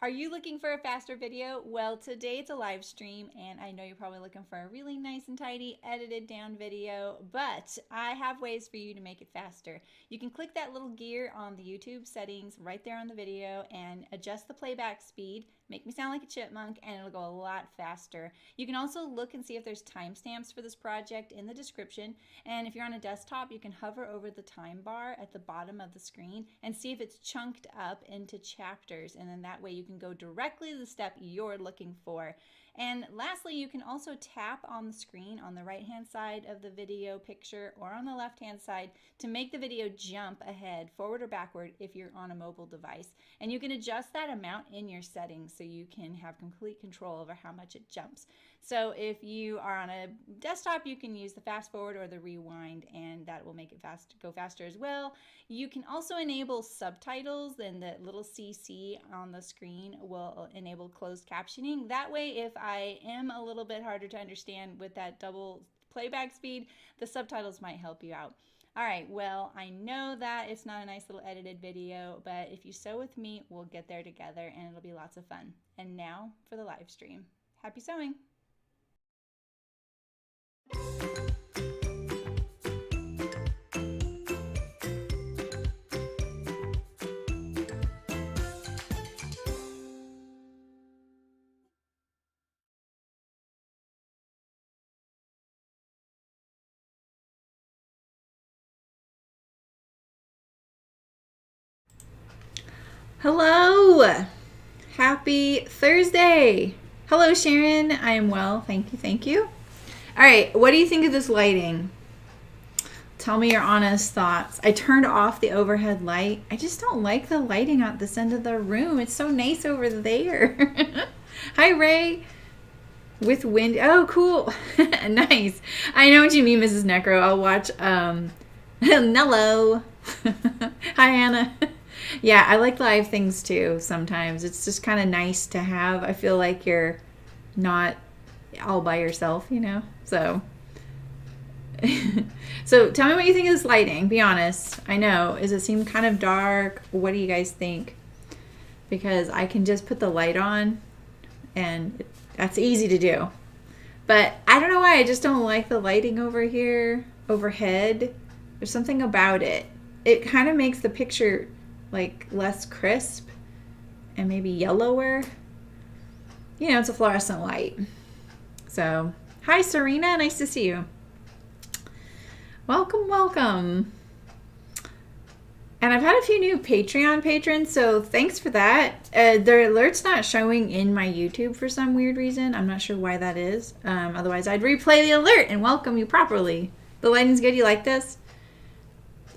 Are you looking for a faster video? Well, today it's a live stream, and I know you're probably looking for a really nice and tidy, edited down video, but I have ways for you to make it faster. You can click that little gear on the YouTube settings right there on the video and adjust the playback speed, make me sound like a chipmunk, and it'll go a lot faster. You can also look and see if there's timestamps for this project in the description, and if you're on a desktop, you can hover over the time bar at the bottom of the screen and see if it's chunked up into chapters, and then that way you can go directly to the step you're looking for. And lastly, you can also tap on the screen on the right hand side of the video picture or on the left hand side to make the video jump ahead, forward or backward if you're on a mobile device. And you can adjust that amount in your settings so you can have complete control over how much it jumps. So if you are on a desktop, you can use the fast forward or the rewind, and that will make it go faster as well. You can also enable subtitles, and the little CC on the screen will enable closed captioning. That way, if I am a little bit harder to understand with that double playback speed, the subtitles might help you out. All right, well, I know that it's not a nice little edited video, but if you sew with me, we'll get there together and it'll be lots of fun. And now for the live stream. Happy sewing! Hello! Happy Thursday! Hello, Sharon. I am well. Thank you. Thank you. All right. What do you think of this lighting? Tell me your honest thoughts. I turned off the overhead light. I just don't like the lighting at this end of the room. It's so nice over there. Hi, Ray. With wind. Oh, cool. Nice. I know what you mean, Mrs. Necro. I'll watch. Hello. Hi, Anna. Yeah, I like live things too sometimes. It's just kind of nice to have. I feel like you're not all by yourself, you know? So so tell me what you think of this lighting. Be honest. I know. Does it seem kind of dark? What do you guys think? Because I can just put the light on and that's easy to do. But I don't know why. I just don't like the lighting over here, overhead. There's something about it. It kind of makes the picture like less crisp and maybe yellower. You know, it's a fluorescent light. So, hi Serena, nice to see you. Welcome, welcome. And I've had a few new Patreon patrons, so thanks for that. Their alert's not showing in my YouTube for some weird reason. I'm not sure why that is. Otherwise, I'd replay the alert and welcome you properly. The lighting's good, you like this?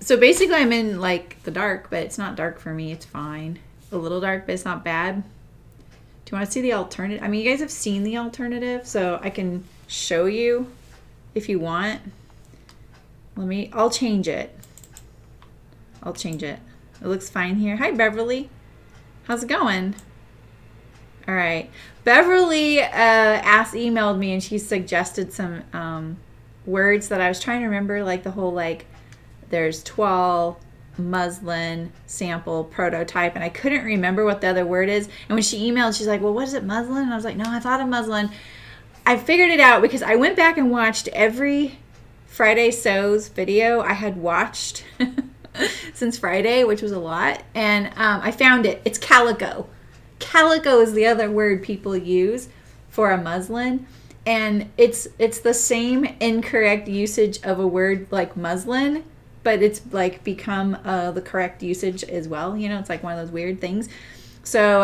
So basically I'm in like the dark, but it's not dark for me. It's fine. A little dark, but it's not bad. Do you want to see the alternative? I mean, you guys have seen the alternative, so I can show you if you want. I'll change it. I'll change it. It looks fine here. Hi, Beverly. How's it going? All right. Beverly emailed me and she suggested some words that I was trying to remember, like the whole like, there's toile, muslin, sample, prototype, and I couldn't remember what the other word is. And when she emailed, she's like, well, what is it, muslin? And I was like, no, I thought of muslin. I figured it out because I went back and watched every Friday Sews video I had watched since Friday, which was a lot. And I found it. It's calico. Calico is the other word people use for a muslin. And it's the same incorrect usage of a word like muslin, but it's like become the correct usage as well. You know, it's like one of those weird things. So,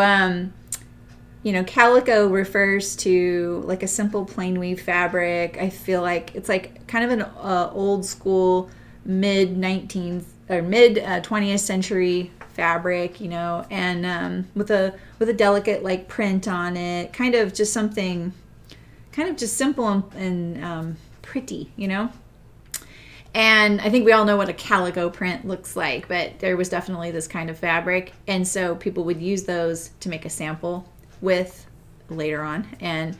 you know, calico refers to like a simple plain weave fabric. I feel like it's like kind of an old school mid 20th century fabric, you know, and with a delicate like print on it, kind of just something kind of just simple and pretty, you know. And I think we all know what a calico print looks like, but there was definitely this kind of fabric. And so people would use those to make a sample with later on. And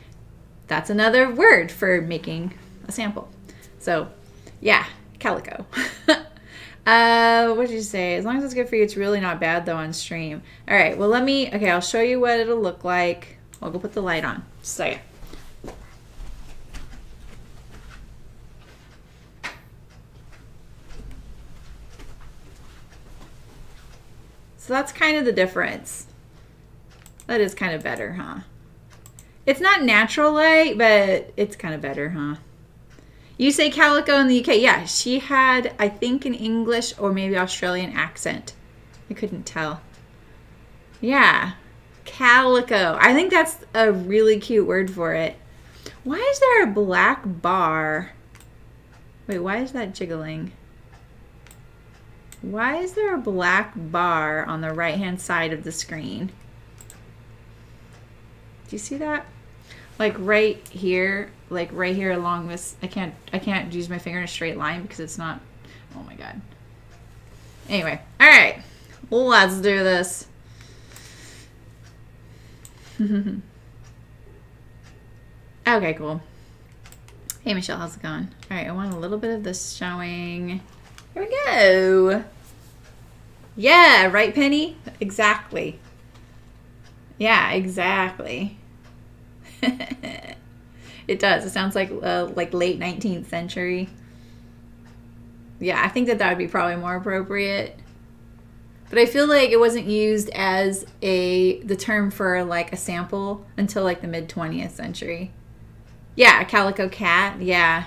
that's another word for making a sample. So yeah, calico. What did you say? As long as it's good for you, it's really not bad though on stream. All right, well okay, I'll show you what it'll look like. I'll go put the light on. So that's kind of the difference. That is kind of better, huh? It's not natural light, but it's kind of better, huh? You say calico in the UK. Yeah, she had, I think, an English or maybe Australian accent. I couldn't tell. Yeah, calico. I think that's a really cute word for it. Why is there a black bar? Wait, why is that jiggling? Why is there a black bar on the right-hand side of the screen? Do you see that? Like right here along this. I can't use my finger in a straight line because it's not. Oh my god. Anyway, all right, let's do this. Okay, cool. Hey Michelle, how's it going? All right, I want a little bit of this showing. Here we go. Yeah, right, Penny? Exactly. Yeah, exactly. It does. It sounds like late 19th century. Yeah, I think that would be probably more appropriate. But I feel like it wasn't used as the term for like a sample until like the mid 20th century. Yeah, a calico cat. Yeah.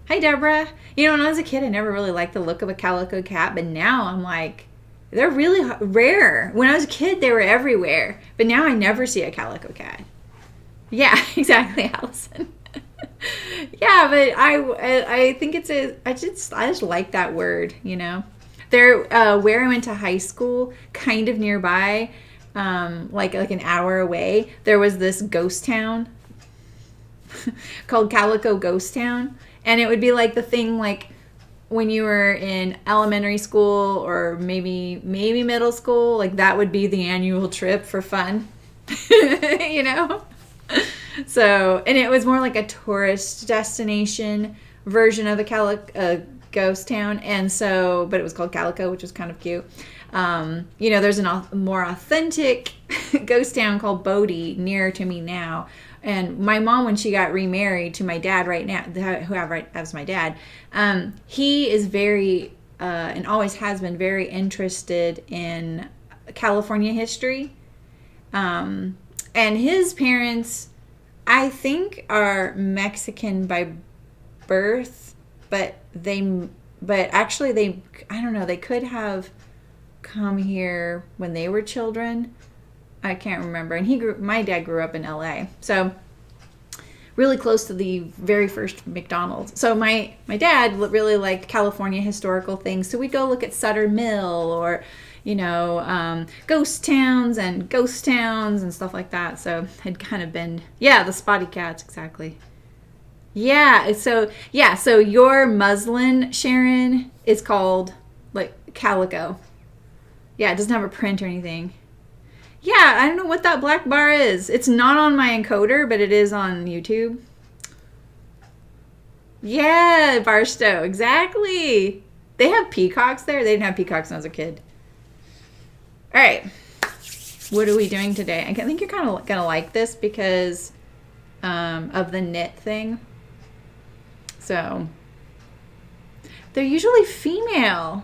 Hi, Deborah. You know, when I was a kid, I never really liked the look of a calico cat, but now I'm like, they're really rare. When I was a kid, they were everywhere, but now I never see a calico cat. Yeah, exactly, Allison. Yeah, but I think I just like that word, you know. There, where I went to high school, kind of nearby, like an hour away, there was this ghost town called Calico Ghost Town, and it would be like the thing like when you were in elementary school or maybe middle school, like that would be the annual trip for fun, you know. So, and it was more like a tourist destination version of a ghost town, and so, but it was called Calico, which was kind of cute. You know, there's a more authentic ghost town called Bodie near to me now. And my mom, when she got remarried to my dad right now, who I have right as my dad, he is very, and always has been very interested in California history. And his parents, I think, are Mexican by birth, but actually I don't know, they could have come here when they were children. I can't remember. And my dad grew up in LA, so really close to the very first McDonald's. So my dad really liked California historical things, so we'd go look at Sutter Mill or, you know, ghost towns and stuff like that. So had kind of been, yeah, the spotty cats, exactly. Yeah, so your muslin, Sharon, is called like calico. Yeah, it doesn't have a print or anything. Yeah, I don't know what that black bar is. It's not on my encoder, but it is on YouTube. Yeah, Barstow, exactly. They have peacocks there. They didn't have peacocks when I was a kid. All right, what are we doing today? I think you're kind of gonna like this because of the knit thing. So they're usually female.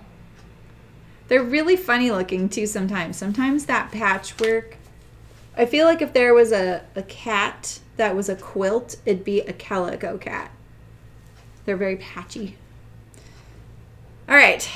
They're really funny looking too sometimes. Sometimes that patchwork, I feel like if there was a cat that was a quilt, it'd be a calico cat. They're very patchy. All right.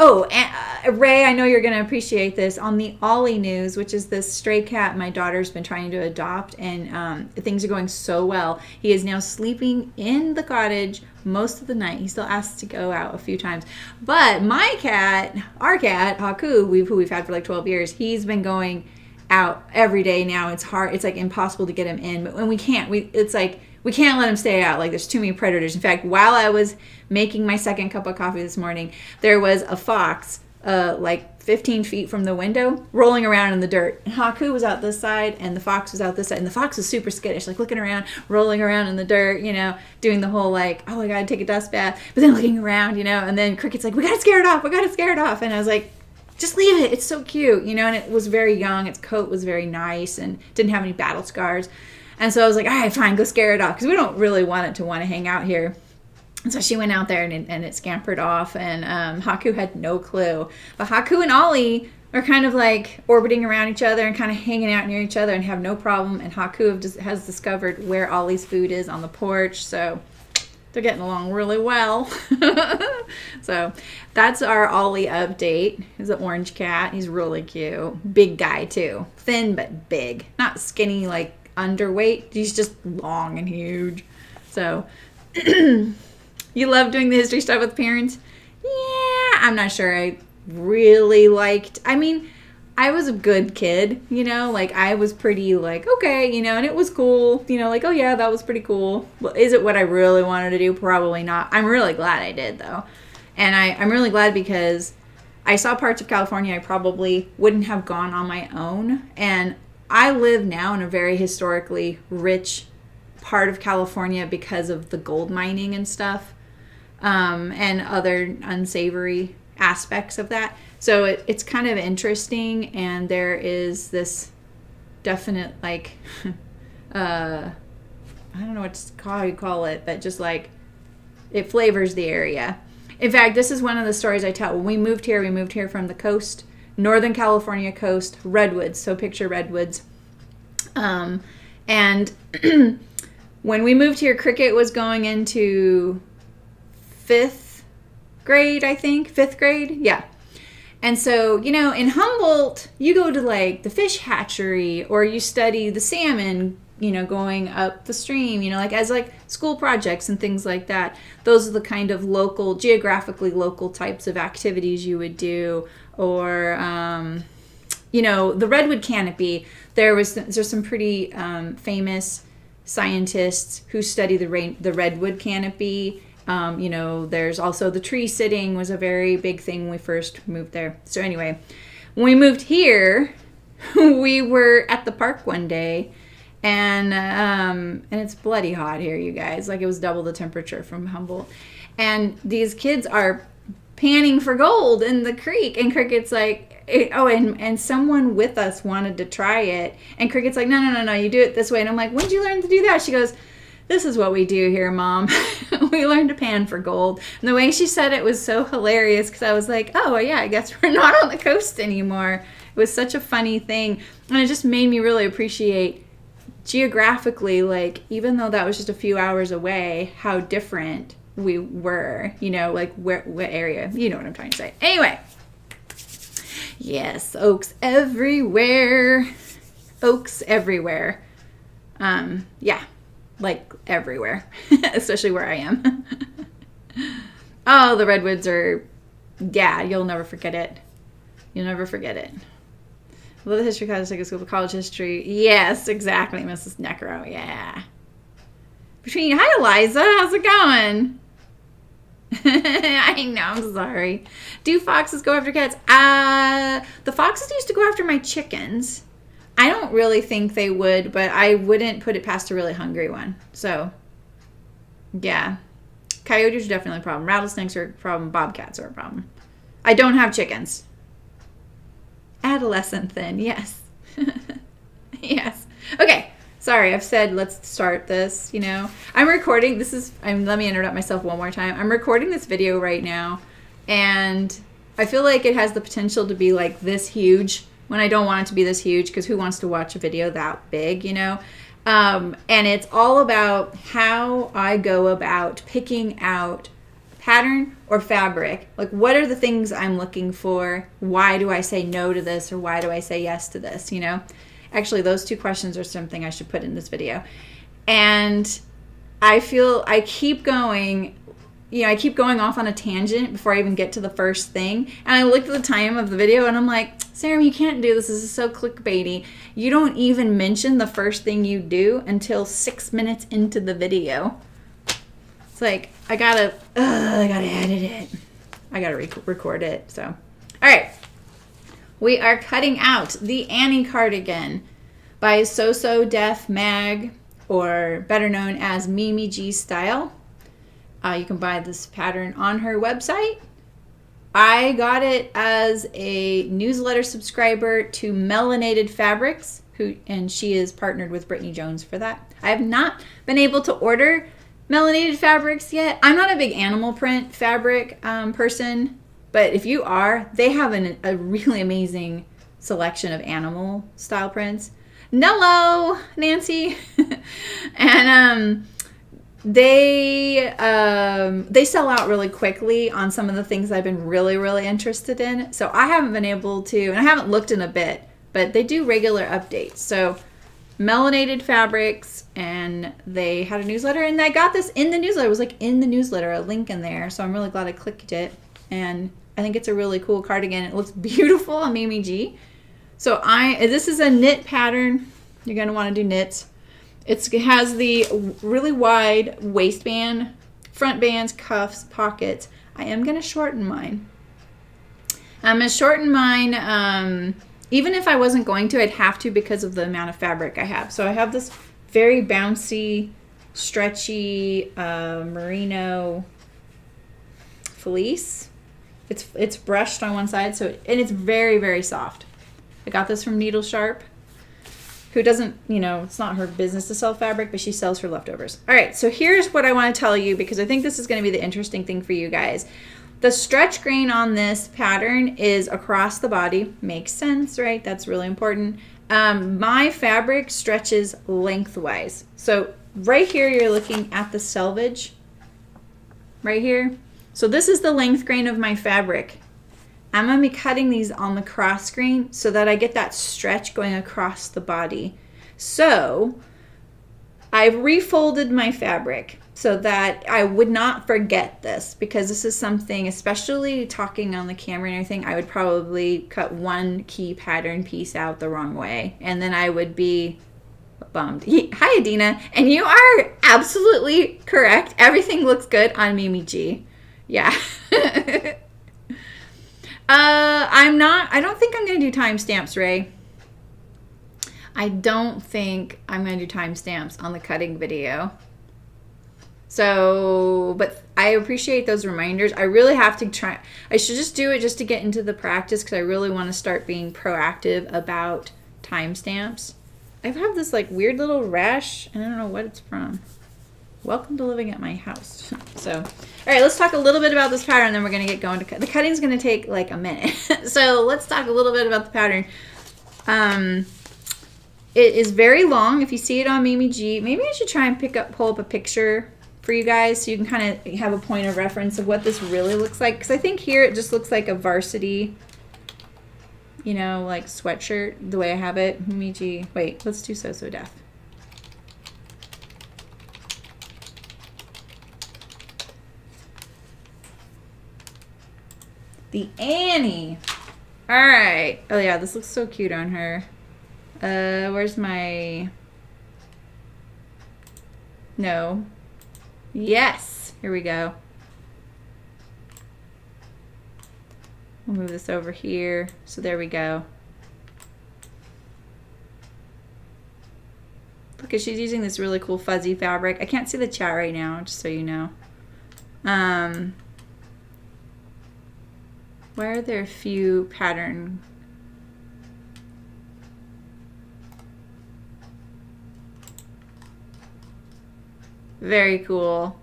Oh, and, Ray, I know you're going to appreciate this. On the Ollie news, which is this stray cat my daughter's been trying to adopt, and things are going so well. He is now sleeping in the cottage most of the night. He still asks to go out a few times. But my cat, our cat, Haku, who we've had for like 12 years, he's been going out every day now. It's hard. It's like impossible to get him in. But when we can't, it's like we can't let him stay out. Like there's too many predators. In fact, while I was making my second cup of coffee this morning, there was a fox like 15 feet from the window, rolling around in the dirt. And Haku was out this side, and the fox was out this side. And the fox was super skittish, like looking around, rolling around in the dirt, you know, doing the whole like, oh, I gotta take a dust bath. But then looking around, you know, and then Cricket's like, we gotta scare it off. We gotta scare it off. And I was like, just leave it. It's so cute, you know, and it was very young. Its coat was very nice and didn't have any battle scars. And so I was like, all right, fine, go scare it off. Because we don't really want it to want to hang out here. And so she went out there and it scampered off, and Haku had no clue. But Haku and Ollie are kind of like orbiting around each other and kind of hanging out near each other and have no problem. And Haku has discovered where Ollie's food is on the porch, so they're getting along really well. So that's our Ollie update. He's an orange cat. He's really cute. Big guy too. Thin but big. Not skinny like underweight. He's just long and huge. So... You love doing the history stuff with parents? Yeah, I'm not sure I really liked. I mean, I was a good kid, you know, like I was pretty like, okay, you know, and it was cool, you know, like, oh yeah, that was pretty cool. Well, is it what I really wanted to do? Probably not. I'm really glad I did though. And I'm really glad because I saw parts of California I probably wouldn't have gone on my own. And I live now in a very historically rich part of California because of the gold mining and stuff. And other unsavory aspects of that. So it's kind of interesting, and there is this definite, like, I don't know how you call it, but just like, it flavors the area. In fact, this is one of the stories I tell. When we moved here from the coast, Northern California coast, redwoods, so picture redwoods. And when we moved here, Cricket was going into... 5th grade, I think. 5th grade? Yeah. And so, you know, in Humboldt, you go to like the fish hatchery or you study the salmon, you know, going up the stream, you know, like as like school projects and things like that. Those are the kind of local, geographically local types of activities you would do. Or, you know, the redwood canopy. There's some pretty famous scientists who study the redwood canopy. You know, there's also the tree sitting was a very big thing when we first moved there. So anyway, when we moved here, we were at the park one day, and it's bloody hot here, you guys. Like it was double the temperature from Humboldt, and these kids are panning for gold in the creek, and Cricket's like, and someone with us wanted to try it, and Cricket's like, no, you do it this way, and I'm like, when did you learn to do that? She goes, this is what we do here, Mom. We learned to pan for gold. And the way she said it was so hilarious because I was like, oh, yeah, I guess we're not on the coast anymore. It was such a funny thing. And it just made me really appreciate geographically, like, even though that was just a few hours away, how different we were, you know, like what area. You know what I'm trying to say. Anyway. Yes, oaks everywhere. Oaks everywhere. Yeah. Like everywhere, especially where I am. Oh, the redwoods are, yeah, you'll never forget it. You'll never forget it. Love the history class, like school for college history. Yes, exactly, Mrs. Necro. Yeah. Hi, Eliza. How's it going? I know, I'm sorry. Do foxes go after cats? The foxes used to go after my chickens. I don't really think they would, but I wouldn't put it past a really hungry one. So, yeah. Coyotes are definitely a problem. Rattlesnakes are a problem. Bobcats are a problem. I don't have chickens. Adolescent thin, yes. Yes. Okay. Sorry, I've said let's start this, you know. I'm recording. Let me interrupt myself one more time. I'm recording this video right now, and I feel like it has the potential to be like this huge when I don't want it to be this huge, because who wants to watch a video that big, you know? And it's all about how I go about picking out pattern or fabric. Like, what are the things I'm looking for? Why do I say no to this, or why do I say yes to this, you know? Actually, those two questions are something I should put in this video. And I feel I keep going off on a tangent before I even get to the first thing. And I looked at the time of the video and I'm like, Sarah, you can't do this. This is so clickbaity. You don't even mention the first thing you do until 6 minutes into the video. It's like, I gotta edit it. I gotta record it. So, all right. we are cutting out the Annie cardigan by SewSew Def Mag, or better known as Mimi G Style. You can buy this pattern on her website. I got it as a newsletter subscriber to Melanated Fabrics, and she is partnered with Brittany Jones for that. I have not been able to order Melanated Fabrics yet. I'm not a big animal print fabric person, but if you are, they have a really amazing selection of animal style prints. Nello, Nancy. And they sell out really quickly on some of the things I've been really, really interested in. So I haven't been able to, and I haven't looked in a bit, but they do regular updates. So Melanated Fabrics, and they had a newsletter, and I got this in the newsletter. It was like in the newsletter, a link in there. So I'm really glad I clicked it. And I think it's a really cool cardigan. It looks beautiful on Mimi G. So this is a knit pattern. You're going to want to do knits. It has the really wide waistband, front bands, cuffs, pockets. I am going to shorten mine. I'm going to shorten mine. Even if I wasn't going to, I'd have to because of the amount of fabric I have. So I have this very bouncy, stretchy merino fleece. It's brushed on one side, and it's very, very soft. I got this from Needle Sharp, who doesn't, it's not her business to sell fabric, but she sells her leftovers. All right, so here's what I want to tell you, because I think this is going to be the interesting thing for you guys. The stretch grain on this pattern is across the body. Makes sense, right? That's really important. My fabric stretches lengthwise. So right here, you're looking at the selvage right here. So this is the length grain of my fabric. I'm going to be cutting these on the cross grain so that I get that stretch going across the body. So I've refolded my fabric so that I would not forget this, because this is something, especially talking on the camera and everything, I would probably cut one key pattern piece out the wrong way, and then I would be bummed. Hi, Adina. And you are absolutely correct. Everything looks good on Mimi G. Yeah. I don't think I'm going to do timestamps, Ray. I don't think I'm going to do timestamps on the cutting video. So, but I appreciate those reminders. I really have to try. I should just do it just to get into the practice, because I really want to start being proactive about timestamps. I have this like weird little rash, and I don't know what it's from. Welcome to living at my house. So, all right, let's talk a little bit about this pattern, and then we're going to get going to cut. The cutting's going to take like a minute. So let's talk a little bit about the pattern. It is very long. If you see it on Mimi G, maybe I should try and pull up a picture for you guys so you can kind of have a point of reference of what this really looks like. Because I think here it just looks like a varsity, like sweatshirt, the way I have it. Mimi G. Wait, let's do SewSew Def. The Annie. All right. Oh yeah, this looks so cute on her. Where's my... No. Yes. Here we go. We'll move this over here. So there we go. Look, she's using this really cool fuzzy fabric. I can't see the chat right now, just so you know. Why are there a few pattern? Very cool.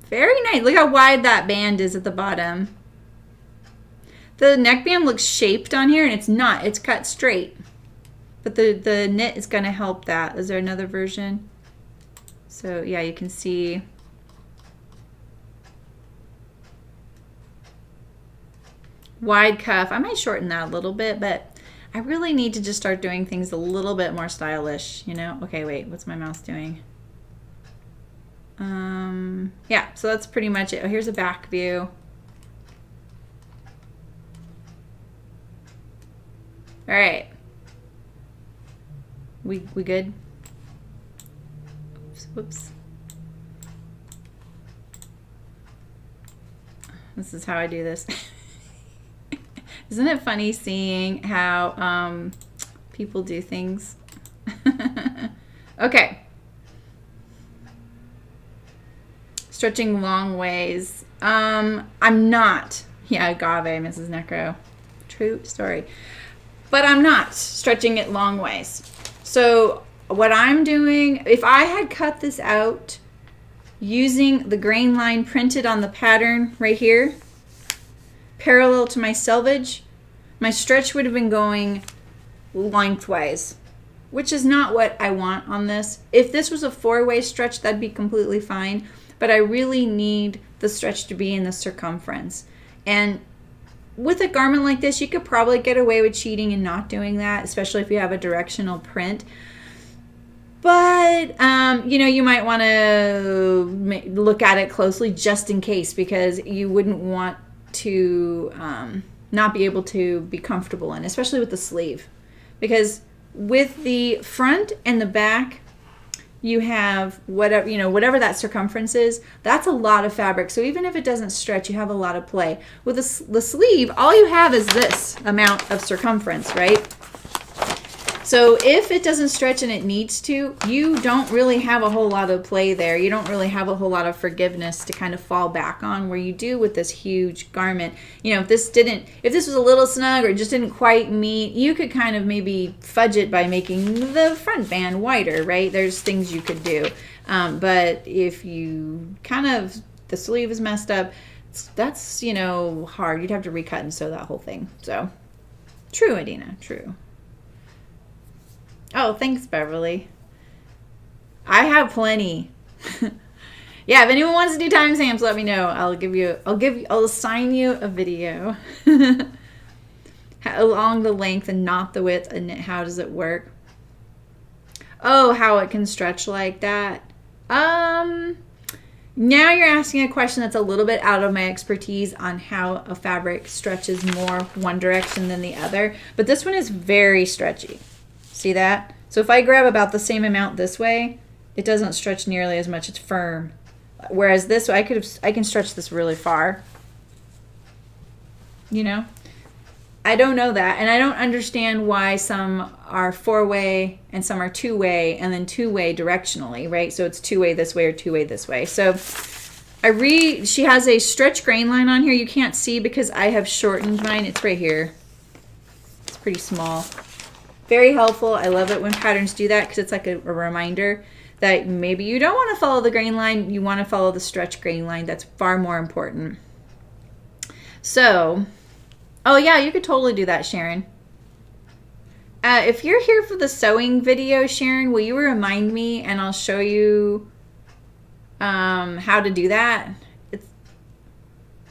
Very nice. Look how wide that band is at the bottom. The neckband looks shaped on here, and it's not. It's cut straight. But the knit is going to help that. Is there another version? So yeah, you can see. Wide cuff. I might shorten that a little bit, but I really need to just start doing things a little bit more stylish, Okay, wait, what's my mouse doing? Yeah, so that's pretty much it. Oh, here's a back view. All right. We good? Oops, whoops. This is how I do this. Isn't it funny seeing how people do things? Okay. Stretching long ways. I'm not. Yeah, agave, Mrs. Necro. True story. But I'm not stretching it long ways. So what I'm doing, if I had cut this out using the grain line printed on the pattern right here, parallel to my selvage, my stretch would have been going lengthwise, which is not what I want on this. If this was a 4-way stretch, that'd be completely fine. But I really need the stretch to be in the circumference. And with a garment like this, you could probably get away with cheating and not doing that, especially if you have a directional print. But, you know, you might want to look at it closely just in case, because you wouldn't want to not be able to be comfortable in, especially with the sleeve. Because with the front and the back, you have whatever, you know, whatever that circumference is, that's a lot of fabric. So even if it doesn't stretch, you have a lot of play. With the sleeve, all you have is this amount of circumference, right? So if it doesn't stretch and it needs to, you don't really have a whole lot of play there. You don't really have a whole lot of forgiveness to kind of fall back on, where you do with this huge garment. You know, if this was a little snug or just didn't quite meet, you could kind of maybe fudge it by making the front band wider, right? There's things you could do. But if you the sleeve is messed up, that's, you know, hard. You'd have to recut and sew that whole thing. So, true, Adina, true. Oh, thanks, Beverly. I have plenty. Yeah, if anyone wants to do timestamps, let me know. I'll assign you a video along the length and not the width, and how does it work? Oh, how it can stretch like that. Now you're asking a question that's a little bit out of my expertise on how a fabric stretches more one direction than the other, but this one is very stretchy. See that? So if I grab about the same amount this way, it doesn't stretch nearly as much. It's firm. Whereas this, I can stretch this really far. You know? I don't know that. And I don't understand why some are 4-way and some are 2-way and then 2-way directionally, right? So it's 2-way this way or 2-way this way. So she has a stretch grain line on here. You can't see because I have shortened mine. It's right here. It's pretty small. Very helpful. I love it when patterns do that, because it's like a reminder that maybe you don't want to follow the grain line. You want to follow the stretch grain line. That's far more important. So, oh yeah, you could totally do that, Sharon. If you're here for the sewing video, Sharon, will you remind me and I'll show you how to do that?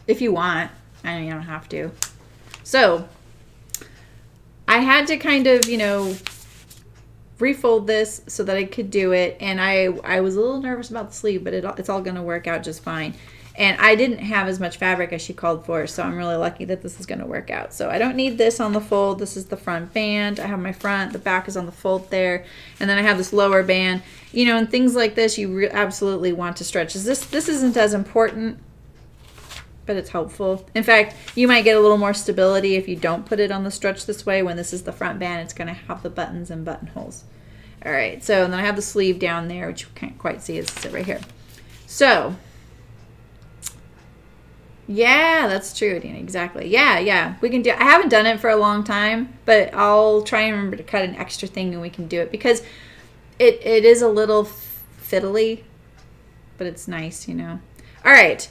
If you want. I know you don't have to. So, I had to kind of, you know, refold this so that I could do it. And I was a little nervous about the sleeve, but it's all going to work out just fine. And I didn't have as much fabric as she called for, so I'm really lucky that this is going to work out. So I don't need this on the fold. This is the front band. I have my front. The back is on the fold there. And then I have this lower band. You know, and things like this, you absolutely want to stretch. This isn't as important, but it's helpful. In fact, you might get a little more stability if you don't put it on the stretch this way. When this is the front band, it's going to have the buttons and buttonholes. All right, so and then I have the sleeve down there, which you can't quite see. It's right here. So, yeah, that's true, Dina. Exactly. Yeah. We can do. I haven't done it for a long time, but I'll try and remember to cut an extra thing and we can do it, because it is a little fiddly, but it's nice, you know. All right.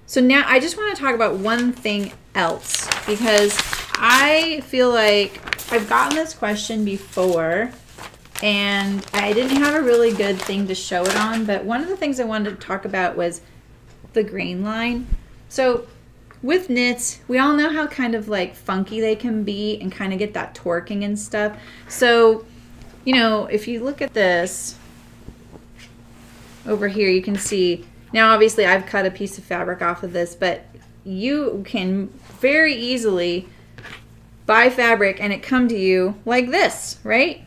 So now I just want to talk about one thing else, because I feel like I've gotten this question before and I didn't have a really good thing to show it on, but one of the things I wanted to talk about was the grain line. So with knits, we all know how kind of like funky they can be and kind of get that torquing and stuff. So, you know, if you look at this over here, you can see. Now, obviously, I've cut a piece of fabric off of this, but you can very easily buy fabric and it come to you like this, right?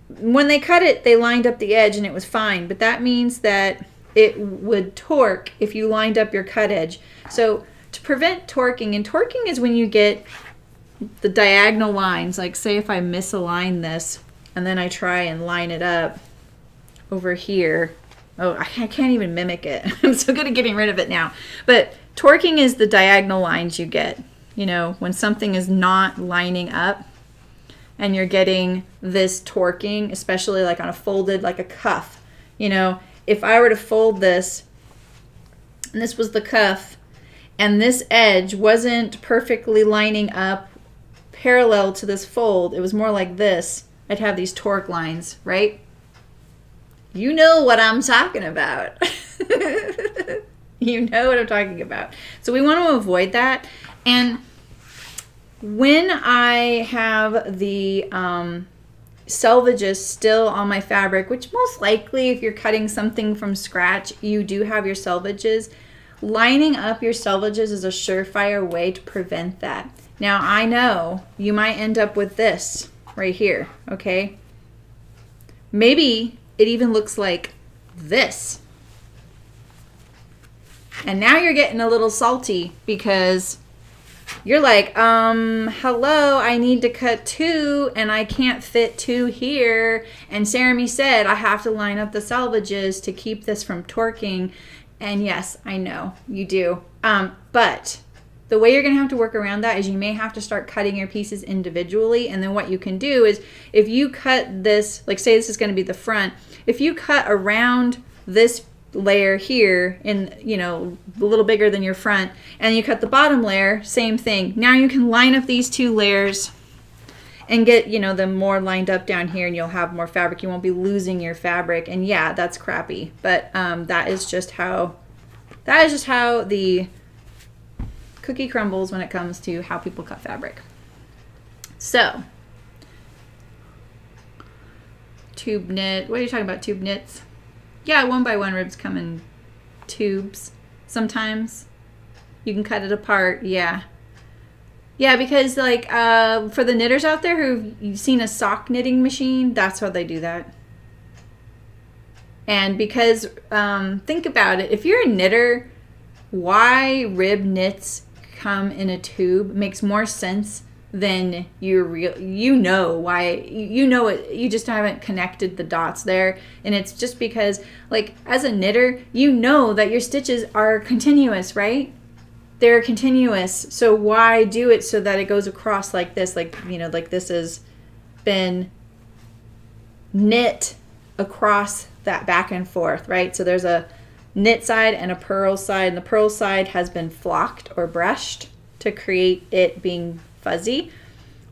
When they cut it, they lined up the edge and it was fine, but that means that it would torque if you lined up your cut edge. So to prevent torquing, and torquing is when you get the diagonal lines, like say if I misalign this and then I try and line it up over here. Oh, I can't even mimic it. I'm so good at getting rid of it now. But torquing is the diagonal lines you get, you know, when something is not lining up and you're getting this torquing, especially like on a folded, like a cuff. You know, if I were to fold this, and this was the cuff, and this edge wasn't perfectly lining up parallel to this fold, it was more like this, I'd have these torque lines, right? You know what I'm talking about. You know what I'm talking about. So we want to avoid that. And when I have the selvages still on my fabric, which most likely if you're cutting something from scratch, you do have your selvages, lining up your selvages is a surefire way to prevent that. Now I know you might end up with this right here, okay? Maybe it even looks like this. And now you're getting a little salty because you're like, hello, I need to cut 2 and I can't fit 2 here. And Saremy said I have to line up the selvages to keep this from torquing. And yes, I know you do. But the way you're going to have to work around that is you may have to start cutting your pieces individually. And then what you can do is if you cut this, like say this is going to be the front, if you cut around this layer here in, you know, a little bigger than your front, and you cut the bottom layer, same thing. Now you can line up these 2 layers and get, you know, them more lined up down here, and you'll have more fabric. You won't be losing your fabric. And yeah, that's crappy, but that is just how the cookie crumbles when it comes to how people cut fabric. So tube knit, what are you talking about, tube knits? Yeah, 1x1 ribs come in tubes sometimes. You can cut it apart, yeah. Yeah, because like for the knitters out there who've seen a sock knitting machine, that's how they do that. And because, think about it, if you're a knitter, why rib knits come in a tube makes more sense than you know why, you know it, you just haven't connected the dots there. And it's just because, like, as a knitter, you know that your stitches are continuous, right? They're continuous. So why do it so that it goes across like this, like, you know, like this has been knit across that back and forth, right? So there's a knit side and a purl side, and the purl side has been flocked or brushed to create it being fuzzy.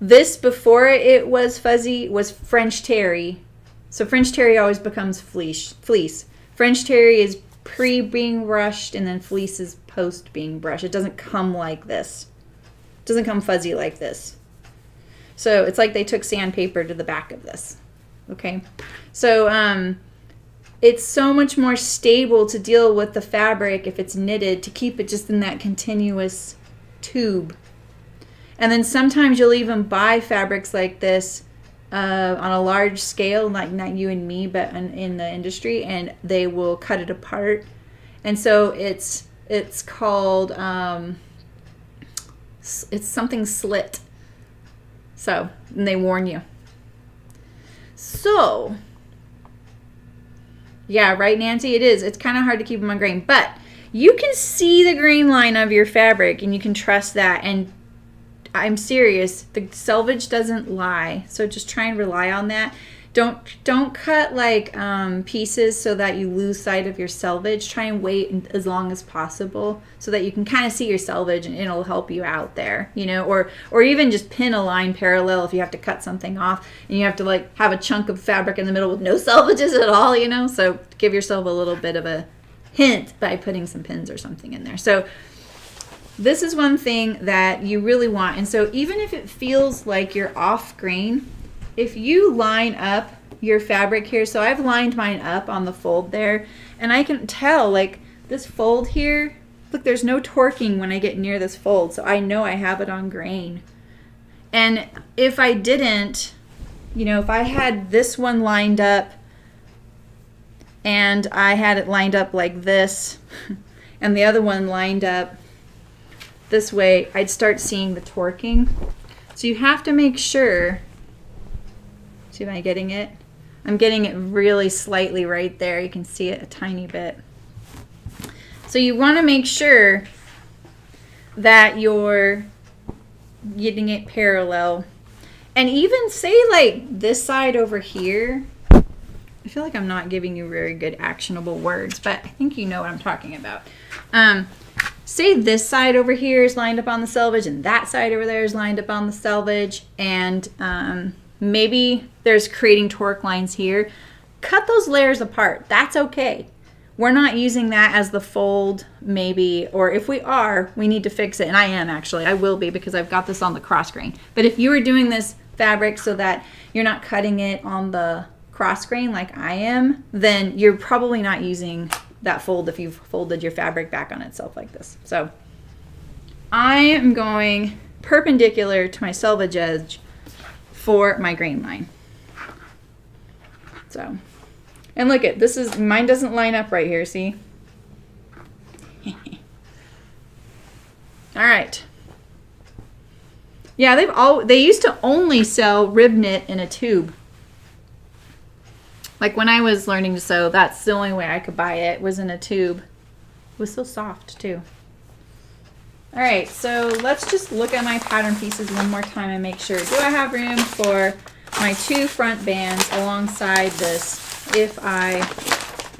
This, before it was fuzzy, was French terry. So French terry always becomes fleece. French terry is pre being brushed, and then fleece is post being brushed. It doesn't come like this. It doesn't come fuzzy like this. So it's like they took sandpaper to the back of this. Okay, so it's so much more stable to deal with the fabric if it's knitted, to keep it just in that continuous tube. And then sometimes you'll even buy fabrics like this on a large scale, like not you and me, but in the industry, and they will cut it apart. And so it's called it's something slit. So, and they warn you. So, yeah, right, Nancy? It is. It's kind of hard to keep them on grain, but you can see the grain line of your fabric, and you can trust that. And I'm serious, the selvage doesn't lie, so just try and rely on that. Don't cut like pieces so that you lose sight of your selvage. Try and wait as long as possible so that you can kind of see your selvage, and it'll help you out there, you know, or even just pin a line parallel if you have to cut something off and you have to like have a chunk of fabric in the middle with no selvages at all, you know. So give yourself a little bit of a hint by putting some pins or something in there. So this is one thing that you really want. And so even if it feels like you're off grain, if you line up your fabric here, so I've lined mine up on the fold there, and I can tell like this fold here, look, there's no torquing when I get near this fold, so I know I have it on grain. And if I didn't, you know, if I had this one lined up and I had it lined up like this and the other one lined up this way, I'd start seeing the torquing. So you have to make sure, see if I'm getting it? I'm getting it really slightly right there. You can see it a tiny bit. So you want to make sure that you're getting it parallel. And even say like this side over here, I feel like I'm not giving you very good actionable words, but I think you know what I'm talking about. Say this side over here is lined up on the selvage and that side over there is lined up on the selvage, and maybe there's creating torque lines here. Cut those layers apart. That's okay. We're not using that as the fold, maybe, or if we are, we need to fix it. And I am actually, I will be, because I've got this on the cross grain. But if you were doing this fabric so that you're not cutting it on the cross grain like I am, then you're probably not using that fold if you've folded your fabric back on itself like this. So I am going perpendicular to my selvage edge for my grain line. So, and look at this, is mine doesn't line up right here, see? All right. Yeah, they used to only sell rib knit in a tube. Like when I was learning to sew, that's the only way I could buy it, was in a tube. It was so soft too. All right, so let's just look at my pattern pieces one more time and make sure. Do I have room for my 2 front bands alongside this if I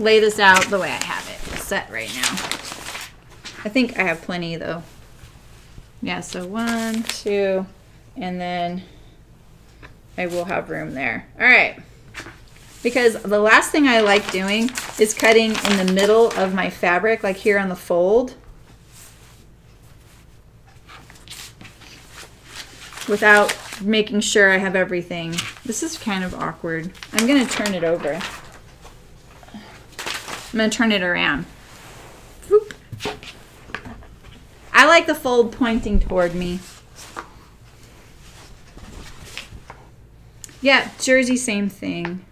lay this out the way I have it set right now? I think I have plenty though. Yeah, so 1, 2, and then I will have room there. All right. Because the last thing I like doing is cutting in the middle of my fabric, like here on the fold, without making sure I have everything. This is kind of awkward. I'm going to turn it over. I'm going to turn it around. Whoop. I like the fold pointing toward me. Yeah, jersey, same thing.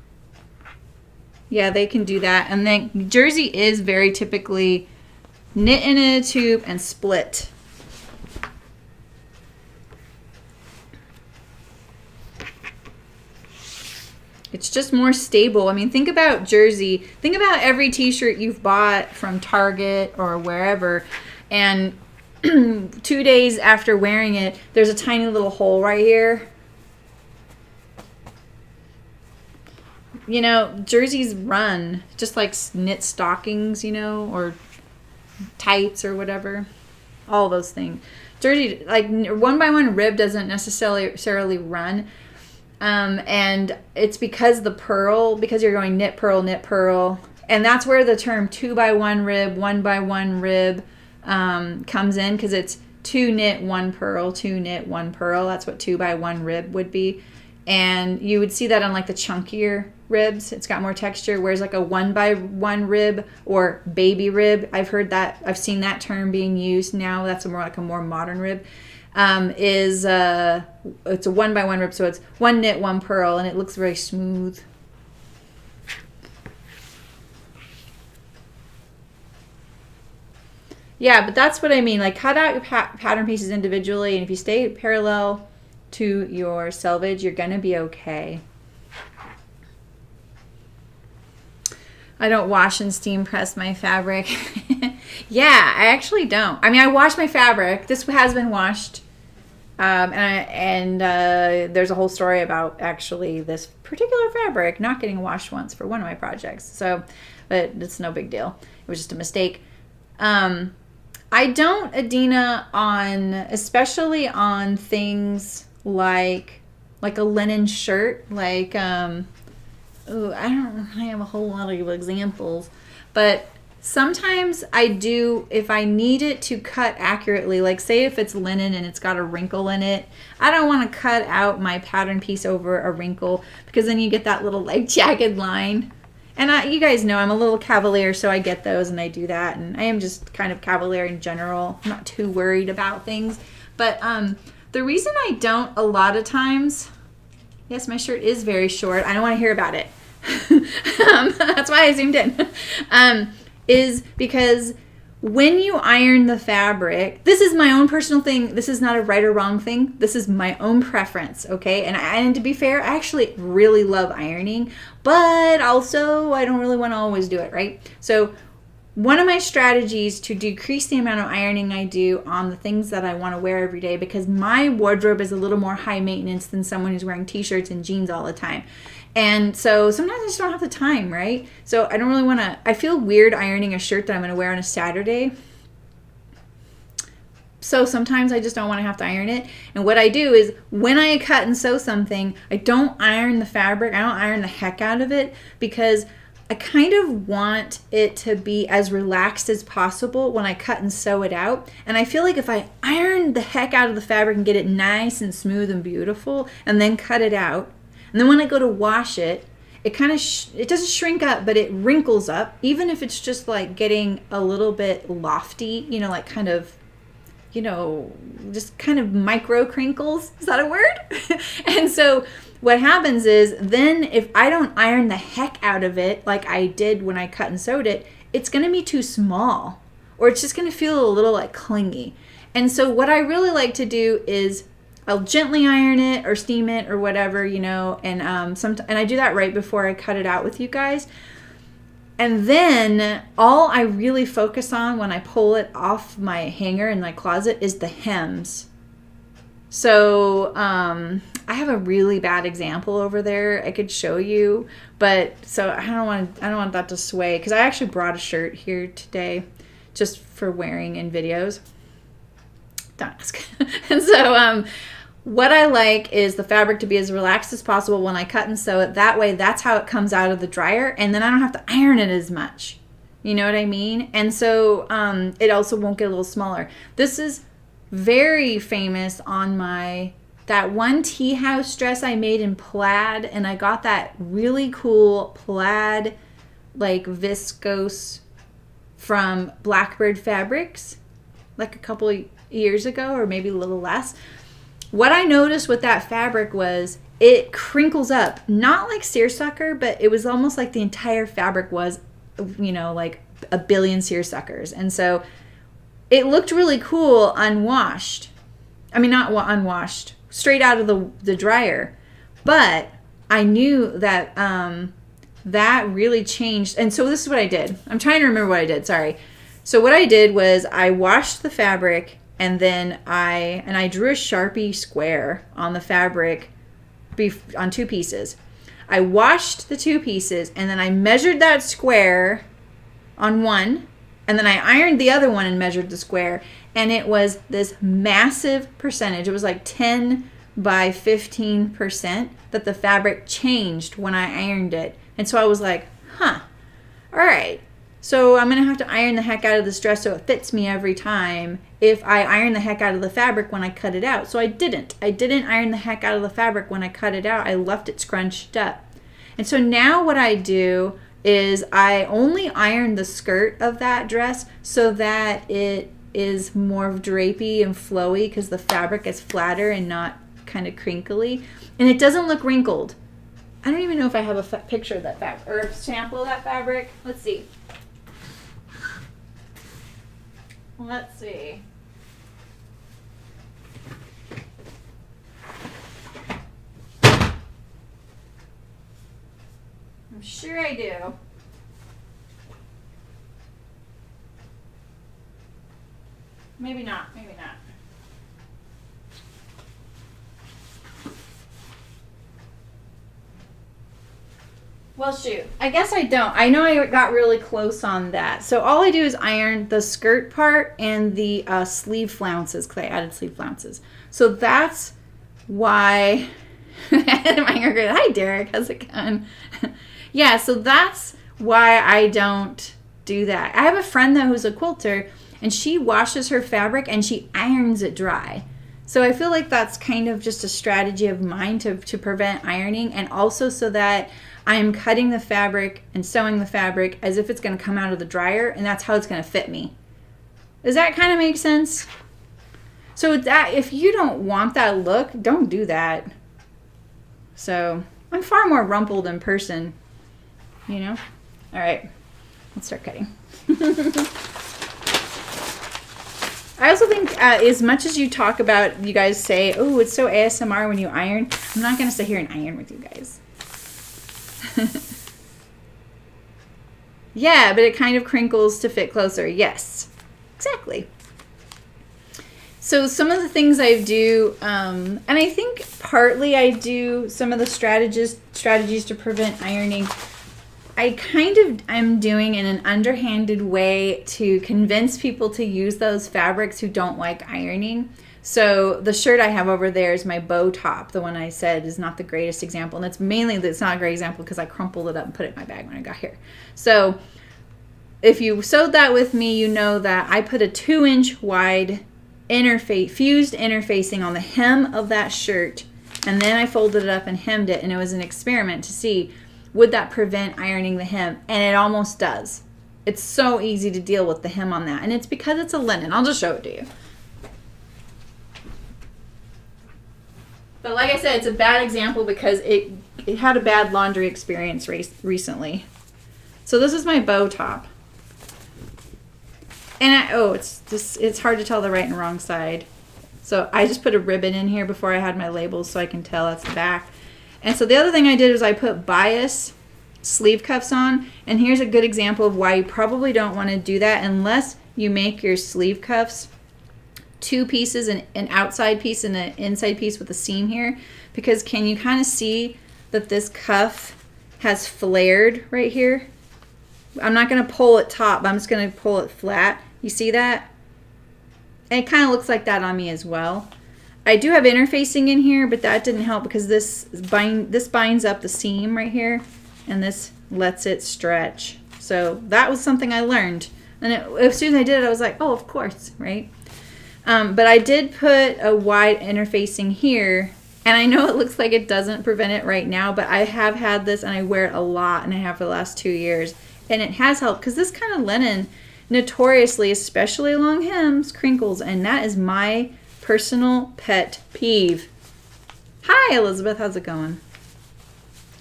Yeah, they can do that. And then jersey is very typically knit in a tube and split. It's just more stable. I mean, think about jersey. Think about every t-shirt you've bought from Target or wherever, and 2 days after wearing it, there's a tiny little hole right here. You know, jerseys run just like knit stockings, you know, or tights or whatever. All those things. Jersey, like 1x1 rib doesn't necessarily run. And it's because because you're going knit, purl, and that's where the term 2x1 rib, 1x1 rib comes in, because it's 2 knit, 1 purl, 2 knit, 1 purl. That's what 2x1 rib would be. And you would see that on like the chunkier ribs. It's got more texture, whereas like a 1x1 rib or baby rib, I've seen that term being used now. That's more like a more modern rib. It's a 1x1 rib, so it's 1 knit, 1 purl, and it looks very smooth. Yeah, but that's what I mean. Like, cut out your pattern pieces individually, and if you stay parallel to your selvage, you're gonna be okay. I don't wash and steam press my fabric. Yeah, I actually don't. I mean, I wash my fabric. This has been washed. And there's a whole story about actually this particular fabric not getting washed once for one of my projects. So, but it's no big deal. It was just a mistake. I don't, Adina, especially on things like a linen shirt, like, I don't really have a whole lot of examples, but sometimes I do, if I need it to cut accurately, like say if it's linen and it's got a wrinkle in it, I don't want to cut out my pattern piece over a wrinkle, because then you get that little like jagged line. And you guys know I'm a little cavalier, so I get those and I do that. And I am just kind of cavalier in general. I'm not too worried about things. But the reason I don't a lot of times, yes, my shirt is very short. I don't want to hear about it. That's why I zoomed in. Is because when you iron the fabric, this is my own personal thing. This is not a right or wrong thing. This is my own preference, okay? And to be fair, I actually really love ironing, but also I don't really want to always do it, right? So one of my strategies to decrease the amount of ironing I do on the things that I want to wear every day, because my wardrobe is a little more high maintenance than someone who's wearing t-shirts and jeans all the time. And so sometimes I just don't have the time, right? So I don't really want to, I feel weird ironing a shirt that I'm going to wear on a Saturday. So sometimes I just don't want to have to iron it. And what I do is when I cut and sew something, I don't iron the fabric. I don't iron the heck out of it because I kind of want it to be as relaxed as possible when I cut and sew it out. And I feel like if I iron the heck out of the fabric and get it nice and smooth and beautiful and then cut it out, and then when I go to wash it, it kind of, it doesn't shrink up, but it wrinkles up, even if it's just like getting a little bit lofty, you know, like kind of, you know, just kind of micro crinkles. Is that a word? And so what happens is then if I don't iron the heck out of it like I did when I cut and sewed it, it's going to be too small or it's just going to feel a little like clingy. And so what I really like to do is I'll gently iron it or steam it or whatever, you know, and and I do that right before I cut it out with you guys. And then all I really focus on when I pull it off my hanger in my closet is the hems. So I have a really bad example over there I could show you, but so I don't want that to sway because I actually brought a shirt here today just for wearing in videos. Don't ask. And so what I like is the fabric to be as relaxed as possible when I cut and sew it. That way, that's how it comes out of the dryer, and then I don't have to iron it as much. You know what I mean? And so it also won't get a little smaller. This is very famous on that one tea house dress I made in plaid, and I got that really cool plaid, like viscose from Blackbird Fabrics, like a couple of years ago, or maybe a little less. What I noticed with that fabric was it crinkles up, not like seersucker, but it was almost like the entire fabric was, you know, like a billion seersuckers. And so it looked really cool unwashed. I mean, not unwashed, straight out of the dryer. But I knew that that really changed. And so this is what I did. I'm trying to remember what I did. Sorry. So what I did was I washed the fabric, and then I drew a Sharpie square on the fabric on 2 pieces. I washed the 2 pieces, and then I measured that square on one, and then I ironed the other one and measured the square, and it was this massive percentage. It was like 10 by 15% that the fabric changed when I ironed it. And so I was like, huh, all right. So I'm going to have to iron the heck out of this dress so it fits me every time if I iron the heck out of the fabric when I cut it out. So I didn't iron the heck out of the fabric when I cut it out. I left it scrunched up. And so now what I do is I only iron the skirt of that dress so that it is more drapey and flowy because the fabric is flatter and not kind of crinkly. And it doesn't look wrinkled. I don't even know if I have a picture of that fabric or a sample of that fabric. Let's see. Let's see. I'm sure I do. Maybe not, maybe not. Well, shoot. I guess I don't. I know I got really close on that. So all I do is iron the skirt part and the sleeve flounces because I added sleeve flounces. So that's why... Hi, Derek. How's it going? Yeah, so that's why I don't do that. I have a friend, though, who's a quilter, and she washes her fabric and she irons it dry. So I feel like that's kind of just a strategy of mine to prevent ironing, and also so that I am cutting the fabric and sewing the fabric as if it's going to come out of the dryer, and that's how it's going to fit me. Does that kind of make sense? So that if you don't want that look, don't do that. So I'm far more rumpled in person, you know? All right, let's start cutting. I also think as much as you talk about, you guys say, oh, it's so ASMR when you iron. I'm not going to sit here and iron with you guys. Yeah, but it kind of crinkles to fit closer. Yes, exactly. So some of the things I do, and I think partly I do some of the strategies to prevent ironing, I'm doing in an underhanded way to convince people to use those fabrics who don't like ironing. So the shirt I have over there is my bow top. The one I said is not the greatest example. And it's not a great example because I crumpled it up and put it in my bag when I got here. So if you sewed that with me, you know that I put a 2-inch wide fused interfacing on the hem of that shirt. And then I folded it up and hemmed it. And it was an experiment to see, would that prevent ironing the hem? And it almost does. It's so easy to deal with the hem on that. And it's because it's a linen. I'll just show it to you. But like I said, it's a bad example because it had a bad laundry experience recently. So this is my bow top. And it's hard to tell the right and wrong side. So I just put a ribbon in here before I had my labels so I can tell that's the back. And so the other thing I did is I put bias sleeve cuffs on. And here's a good example of why you probably don't want to do that unless you make your sleeve cuffs 2 pieces, an outside piece and an inside piece with a seam here. Because can you kind of see that this cuff has flared right here? I'm not going to pull it top, but I'm just going to pull it flat. You see that? And it kind of looks like that on me as well. I do have interfacing in here, but that didn't help because this binds up the seam right here, and this lets it stretch. So that was something I learned. And as soon as I did it, I was like, oh, of course, right? But I did put a wide interfacing here, and I know it looks like it doesn't prevent it right now, but I have had this and I wear it a lot, and I have for the last 2 years. And it has helped because this kind of linen notoriously, especially along hems, crinkles, and that is my personal pet peeve. Hi, Elizabeth. How's it going?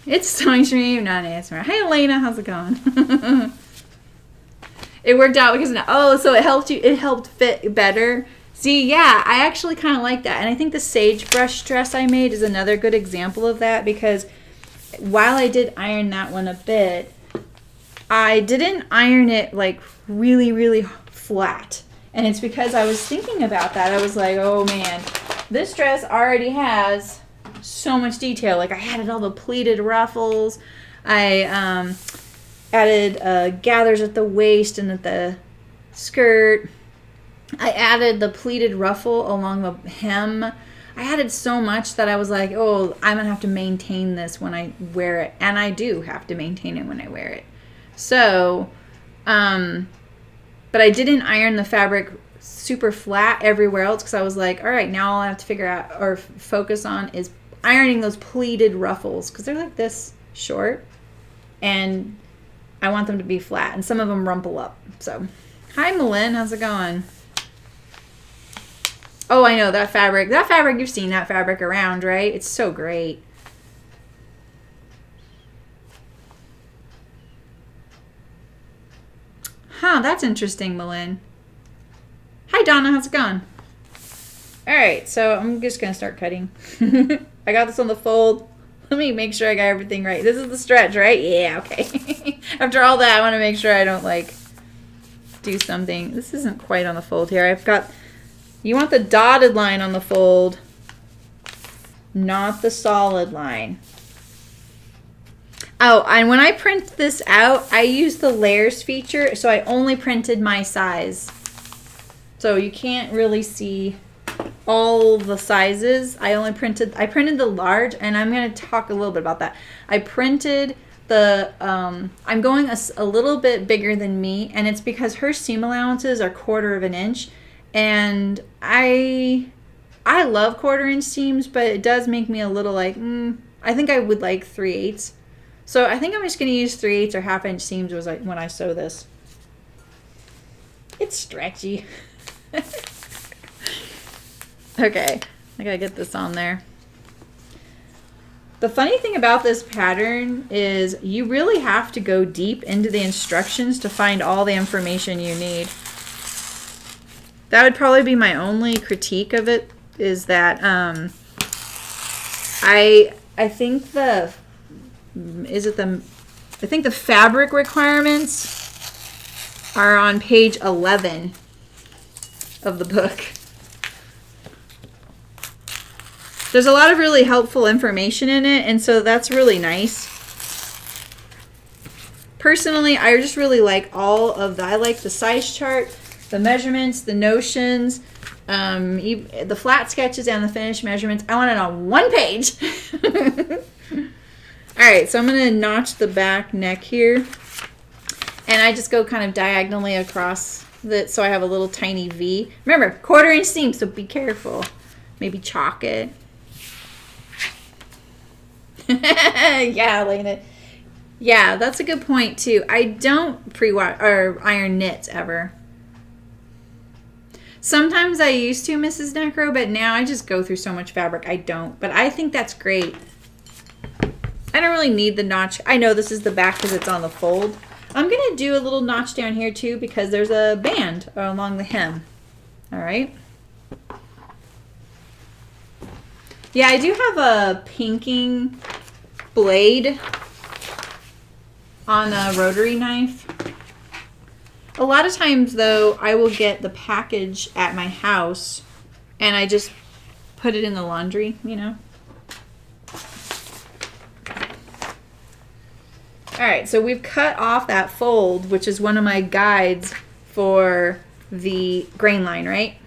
It's Sewing Stream, not an ASMR. Hi, Elena. How's it going? It worked out because so it helped you. It helped fit better. See, yeah, I actually kind of like that, and I think the sagebrush dress I made is another good example of that because while I did iron that one a bit, I didn't iron it like really, really flat. And it's because I was thinking about that. I was like, oh man, this dress already has so much detail. Like I added all the pleated ruffles. I added gathers at the waist and at the skirt. I added the pleated ruffle along the hem. I added so much that I was like, oh, I'm going to have to maintain this when I wear it. And I do have to maintain it when I wear it. So, but I didn't iron the fabric super flat everywhere else because I was like, all right, now all I have to figure out or focus on is ironing those pleated ruffles because they're like this short and I want them to be flat and some of them rumple up. So, hi, Malin, how's it going? Oh, I know that fabric. That fabric, you've seen that fabric around, right? It's so great. Huh, that's interesting, Malin. Hi, Donna. How's it going? All right, so I'm just going to start cutting. I got this on the fold. Let me make sure I got everything right. This is the stretch, right? Yeah, okay. After all that, I want to make sure I don't, like, do something. This isn't quite on the fold here. I've got... You want the dotted line on the fold, not the solid line. Oh, and when I print this out, I use the layers feature, so I only printed my size. So you can't really see all the sizes. I printed the large, and I'm going to talk a little bit about that. I printed the, I'm going a little bit bigger than me, and it's because her seam allowances are 1/4 of an inch, and I love 1/4 inch seams, but it does make me a little like, I think I would like 3/8. So I think I'm just going to use 3/8 or 1/2 inch seams when I sew this. It's stretchy. Okay, I gotta get this on there. The funny thing about this pattern is you really have to go deep into the instructions to find all the information you need. That would probably be my only critique of it, is that I think the fabric requirements are on page 11 of the book. There's a lot of really helpful information in it, and so that's really nice. Personally, I just really like I like the size chart, the measurements, the notions, the flat sketches, and the finished measurements. I want it on one page. All right, so I'm going to notch the back neck here, and I just go kind of diagonally across so I have a little tiny V. Remember, 1/4 inch seam, so be careful. Maybe chalk it. Yeah, Elena. Yeah, that's a good point too. I don't pre-wash or iron knits ever. Sometimes I used to, Mrs. Necro, but now I just go through so much fabric I don't. But I think that's great. I don't really need the notch. I know this is the back because it's on the fold. I'm going to do a little notch down here too because there's a band along the hem. All right. Yeah, I do have a pinking blade on a rotary knife. A lot of times though, I will get the package at my house and I just put it in the laundry, you know. All right, so we've cut off that fold, which is one of my guides for the grain line, right?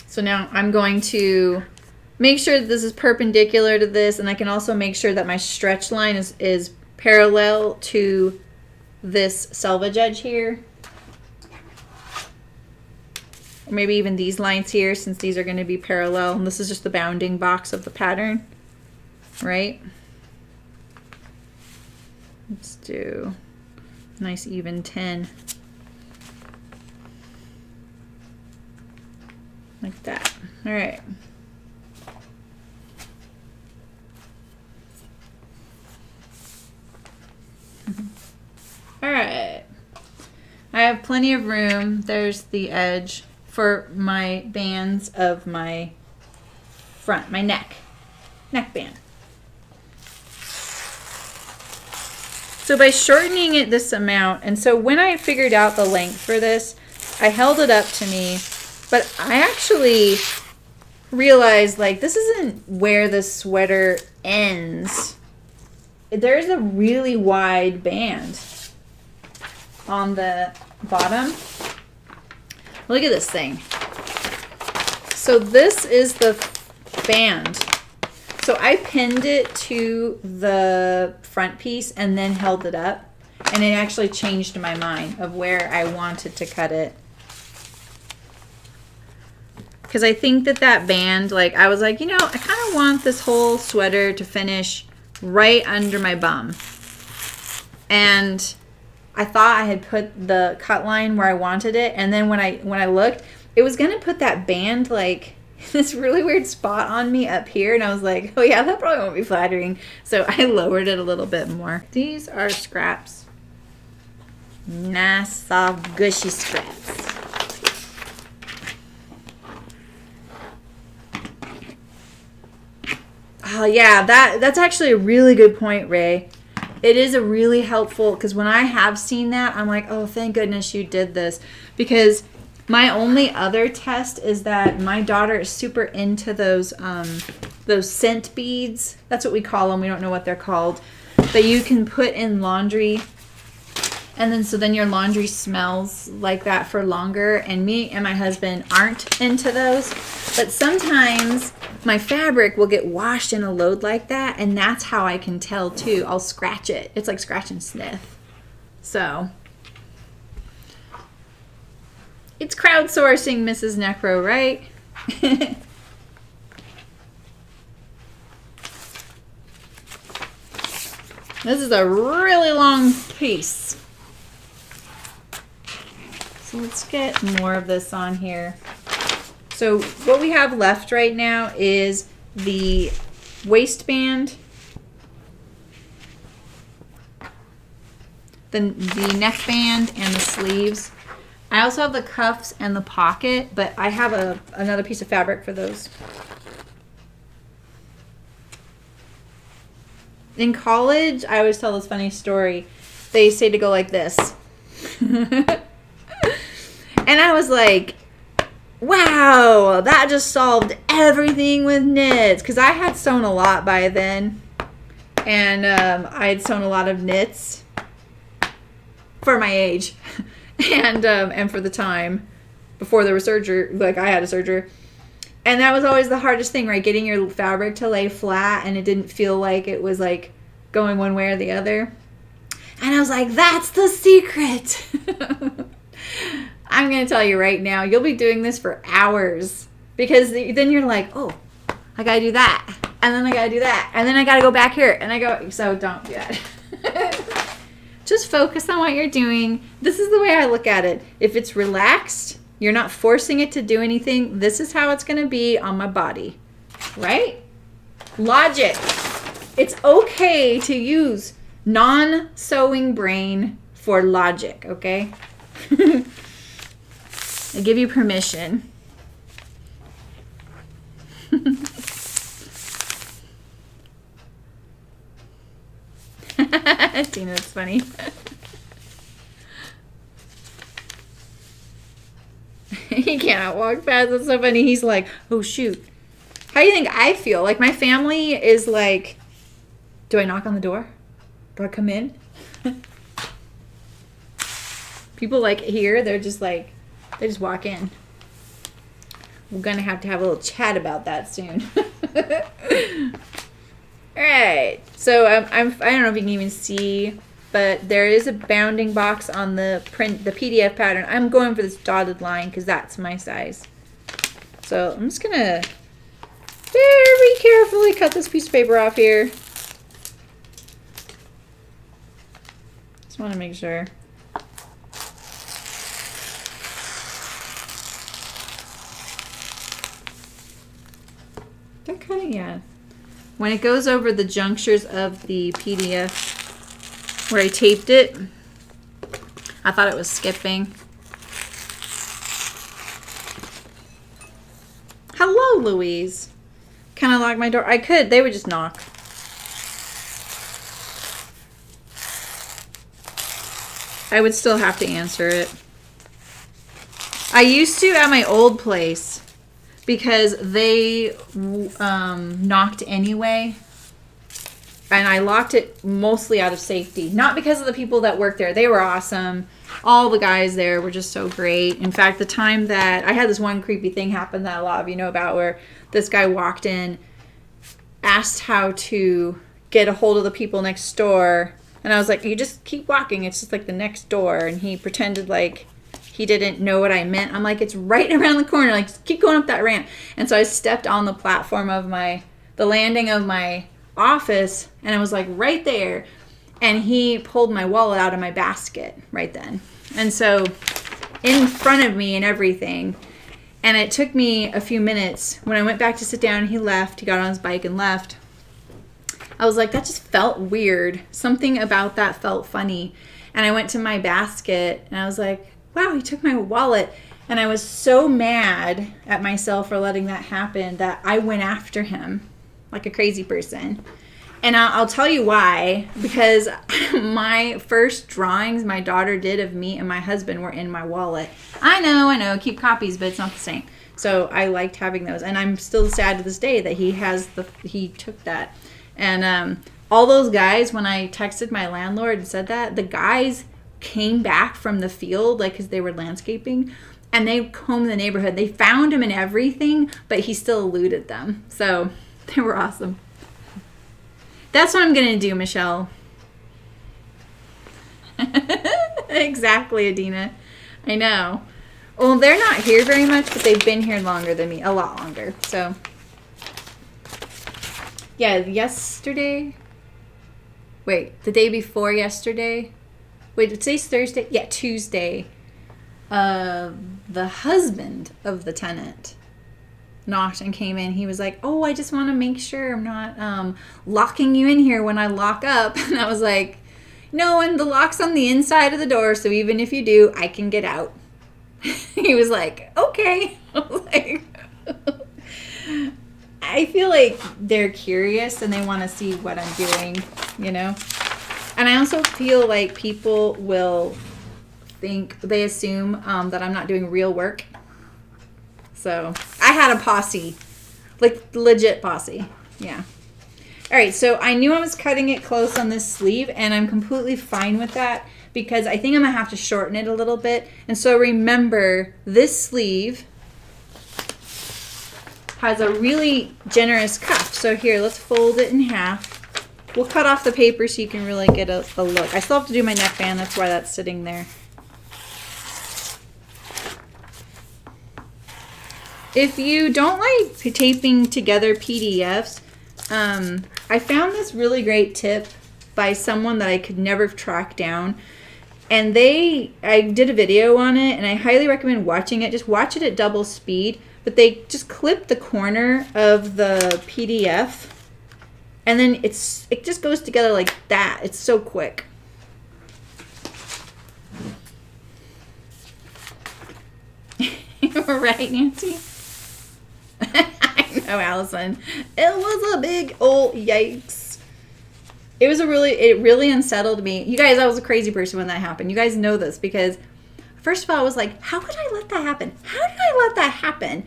So now I'm going to make sure that this is perpendicular to this, and I can also make sure that my stretch line is parallel to this selvage edge here. Or maybe even these lines here, since these are going to be parallel. And this is just the bounding box of the pattern, right? Let's do a nice even 10. Like that. All right. All right. I have plenty of room. There's the edge for my bands of my front, my neck band. So by shortening it this amount, and so when I figured out the length for this, I held it up to me. But I actually realized, like, this isn't where the sweater ends. There's a really wide band on the bottom. Look at this thing. So this is the band. So I pinned it to the front piece and then held it up. And it actually changed my mind of where I wanted to cut it. Because I think that band, like, I was like, you know, I kind of want this whole sweater to finish right under my bum. And I thought I had put the cut line where I wanted it. And then when I looked, it was going to put that band, like, this really weird spot on me up here. And I was like, oh yeah, that probably won't be flattering. So I lowered it a little bit more. These are scraps. Nice, soft, gushy scraps. Oh yeah, that's actually a really good point, Ray. It is a really helpful, because when I have seen that, I'm like, oh, thank goodness you did this. Because my only other test is that my daughter is super into those scent beads. That's what we call them. We don't know what they're called. That you can put in laundry. And then so then your laundry smells like that for longer. And me and my husband aren't into those. But sometimes my fabric will get washed in a load like that. And that's how I can tell too. I'll scratch it. It's like scratch and sniff. So it's crowdsourcing, Mrs. Necro, right? This is a really long piece. So let's get more of this on here. So what we have left right now is the waistband, the neckband and the sleeves. I also have the cuffs and the pocket, but I have another piece of fabric for those. In college, I always tell this funny story. They say to go like this. And I was like, wow, that just solved everything with knits. Because I had sewn a lot by then. And I had sewn a lot of knits for my age. And for the time before there was surgery, like I had a surgery. And that was always the hardest thing, right? Getting your fabric to lay flat and it didn't feel like it was like going one way or the other. And I was like, that's the secret. I'm going to tell you right now, you'll be doing this for hours. Because then you're like, oh, I got to do that. And then I got to do that. And then I got to go back here. And I go, so don't do that. Just focus on what you're doing. This is the way I look at it. If it's relaxed, you're not forcing it to do anything. This is how it's going to be on my body. Right? Logic. It's okay to use non-sewing brain for logic, okay? I give you permission. Tina, that's funny. He cannot walk fast. That's so funny. He's like, oh, shoot. How do you think I feel? Like, my family is like, do I knock on the door? Do I come in? People like here, they're just like, they just walk in. We're going to have a little chat about that soon. All right. So I don't know if you can even see, but there is a bounding box on the PDF pattern. I'm going for this dotted line because that's my size. So I'm just going to very carefully cut this piece of paper off here. Just want to make sure. That kind of, yeah. When it goes over the junctures of the PDF where I taped it, I thought it was skipping. Hello, Louise. Can I lock my door? I could. They would just knock. I would still have to answer it. I used to at my old place because they knocked anyway. And I locked it mostly out of safety. Not because of the people that worked there. They were awesome. All the guys there were just so great. In fact, the time that I had this one creepy thing happen that a lot of you know about, where this guy walked in, asked how to get a hold of the people next door. And I was like, you just keep walking. It's just like the next door. And he pretended like he didn't know what I meant. I'm like, it's right around the corner. Like, just keep going up that ramp. And so I stepped on the platform of the landing of my office, and I was like right there. And he pulled my wallet out of my basket right then. And so in front of me and everything. And it took me a few minutes. When I went back to sit down, he left. He got on his bike and left. I was like, that just felt weird. Something about that felt funny. And I went to my basket and I was like, wow, he took my wallet. And I was so mad at myself for letting that happen that I went after him like a crazy person. And I'll tell you why. Because my first drawings my daughter did of me and my husband were in my wallet. I know, keep copies, but it's not the same. So I liked having those. And I'm still sad to this day that he took that. And all those guys, when I texted my landlord and said that, the guys came back from the field, like, because they were landscaping, and they combed the neighborhood. They found him and everything, but he still eluded them. So they were awesome. That's what I'm going to do, Michelle. Exactly, Adina. I know. Well, they're not here very much, but they've been here longer than me. A lot longer. So yeah, yesterday. Wait, the day before yesterday. Wait, today's Thursday? Yeah, Tuesday. The husband of the tenant knocked and came in. He was like, oh, I just want to make sure I'm not locking you in here when I lock up. And I was like, No, and the lock's on the inside of the door, so even if you do, I can get out. He was like, okay. Like, I feel like they're curious and they want to see what I'm doing, you know? And I also feel like people will think, they assume that I'm not doing real work. So I had a posse, like legit posse. Yeah. All right, so I knew I was cutting it close on this sleeve, and I'm completely fine with that because I think I'm gonna have to shorten it a little bit. And so remember, this sleeve has a really generous cuff. So here, let's fold it in half. We'll cut off the paper so you can really get a look. I still have to do my neckband, that's why that's sitting there. If you don't like taping together PDFs, I found this really great tip by someone that I could never track down. And I did a video on it, and I highly recommend watching it. Just watch it at double speed. But they just clip the corner of the PDF, and then it just goes together like that. It's so quick. Right, Nancy? I know, Allison. It was a big old yikes. It really unsettled me. You guys, I was a crazy person when that happened. You guys know this because first of all, I was like, how could I let that happen? How did I let that happen?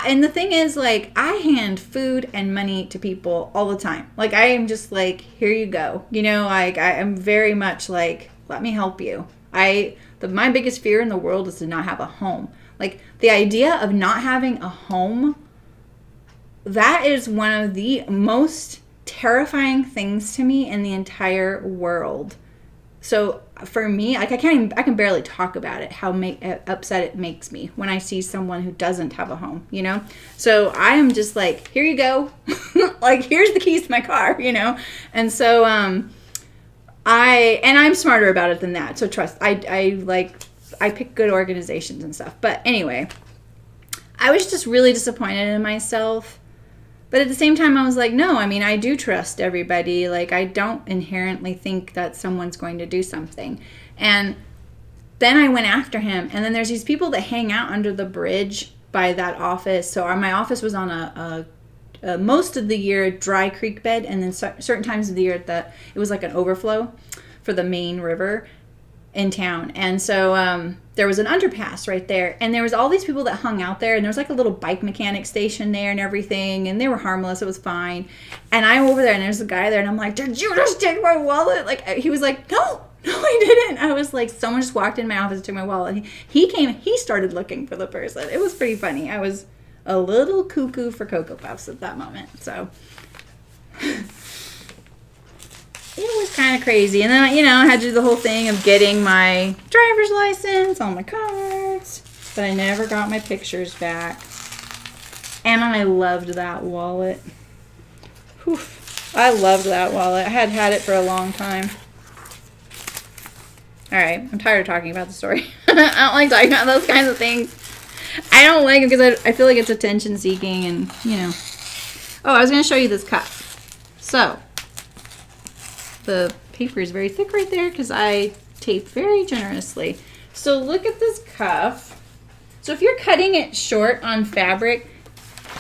And the thing is, like, I hand food and money to people all the time. Like, I am just like, here you go. You know, like, I am very much like, let me help you. My biggest fear in the world is to not have a home. Like, the idea of not having a home, that is one of the most terrifying things to me in the entire world. So for me, like I can barely talk about it, how upset it makes me when I see someone who doesn't have a home, you know? So I am just like, here you go. Like, here's the keys to my car, you know? And so I'm smarter about it than that. So trust, I pick good organizations and stuff. But anyway, I was just really disappointed in myself. But at the same time, I was like, no, I mean, I do trust everybody. Like, I don't inherently think that someone's going to do something. And then I went after him. And then there's these people that hang out under the bridge by that office. So my office was on a most of the year dry creek bed. And then certain times of the year, it was like an overflow for the main river in town. And so there was an underpass right there, and there was all these people that hung out there, and there was like a little bike mechanic station there and everything, and they were harmless. It was fine. And I'm over there, and there's a guy there, and I'm like, did you just take my wallet? Like, he was like, no, I didn't. I was like, someone just walked in my office and took my wallet. He started looking for the person. It was pretty funny. I was a little cuckoo for Cocoa Puffs at that moment. So it was kind of crazy. And then, you know, I had to do the whole thing of getting my driver's license, all my cards, but I never got my pictures back. And I loved that wallet. Whew. I loved that wallet. I had it for a long time. All right, I'm tired of talking about the story. I don't like talking about those kinds of things. I don't like it because I feel like it's attention seeking and, you know. Oh, I was going to show you this cup. So the paper is very thick right there because I tape very generously. So look at this cuff. So if you're cutting it short on fabric,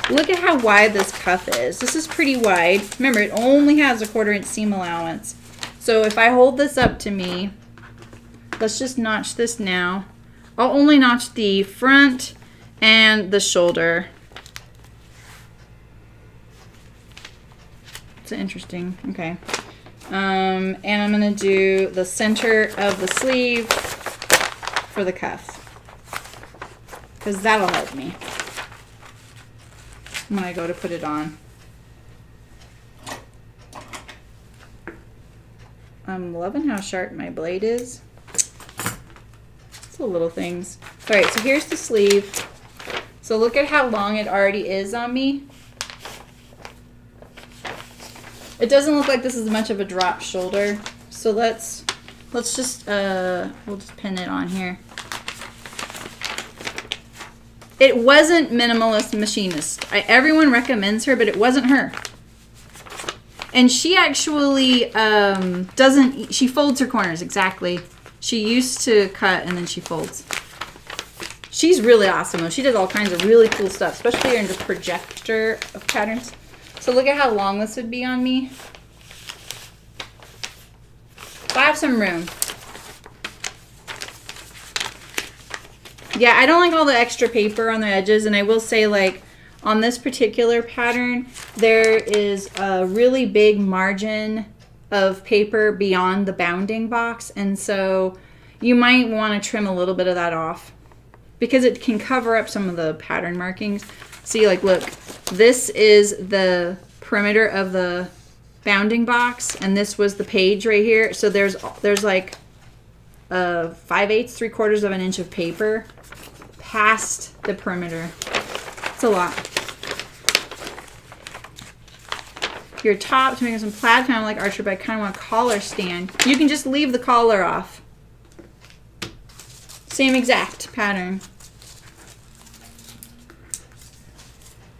look at how wide this cuff is. This is pretty wide. Remember, it only has a 1/4 inch seam allowance. So if I hold this up to me, let's just notch this now. I'll only notch the front and the shoulder. It's interesting. Okay. And I'm going to do the center of the sleeve for the cuff, because that'll help me when I go to put it on. I'm loving how sharp my blade is. It's the little things. All right, so here's the sleeve. So look at how long it already is on me. It doesn't look like this is much of a drop shoulder. So let's just, we'll just pin it on here. It wasn't Minimalist Machinist. Everyone recommends her, but it wasn't her. And she actually she folds her corners, exactly. She used to cut and then she folds. She's really awesome though. She does all kinds of really cool stuff, especially in the projector of patterns. So look at how long this would be on me. So I have some room. Yeah, I don't like all the extra paper on the edges, and I will say, like, on this particular pattern, there is a really big margin of paper beyond the bounding box, and so you might want to trim a little bit of that off because it can cover up some of the pattern markings. See, like, look, this is the perimeter of the bounding box, and this was the page right here. So there's like 5/8, 3/4 of an inch of paper past the perimeter. It's a lot. Your top to make some plaid kind of like Archer, but I kind of want a collar stand. You can just leave the collar off. Same exact pattern.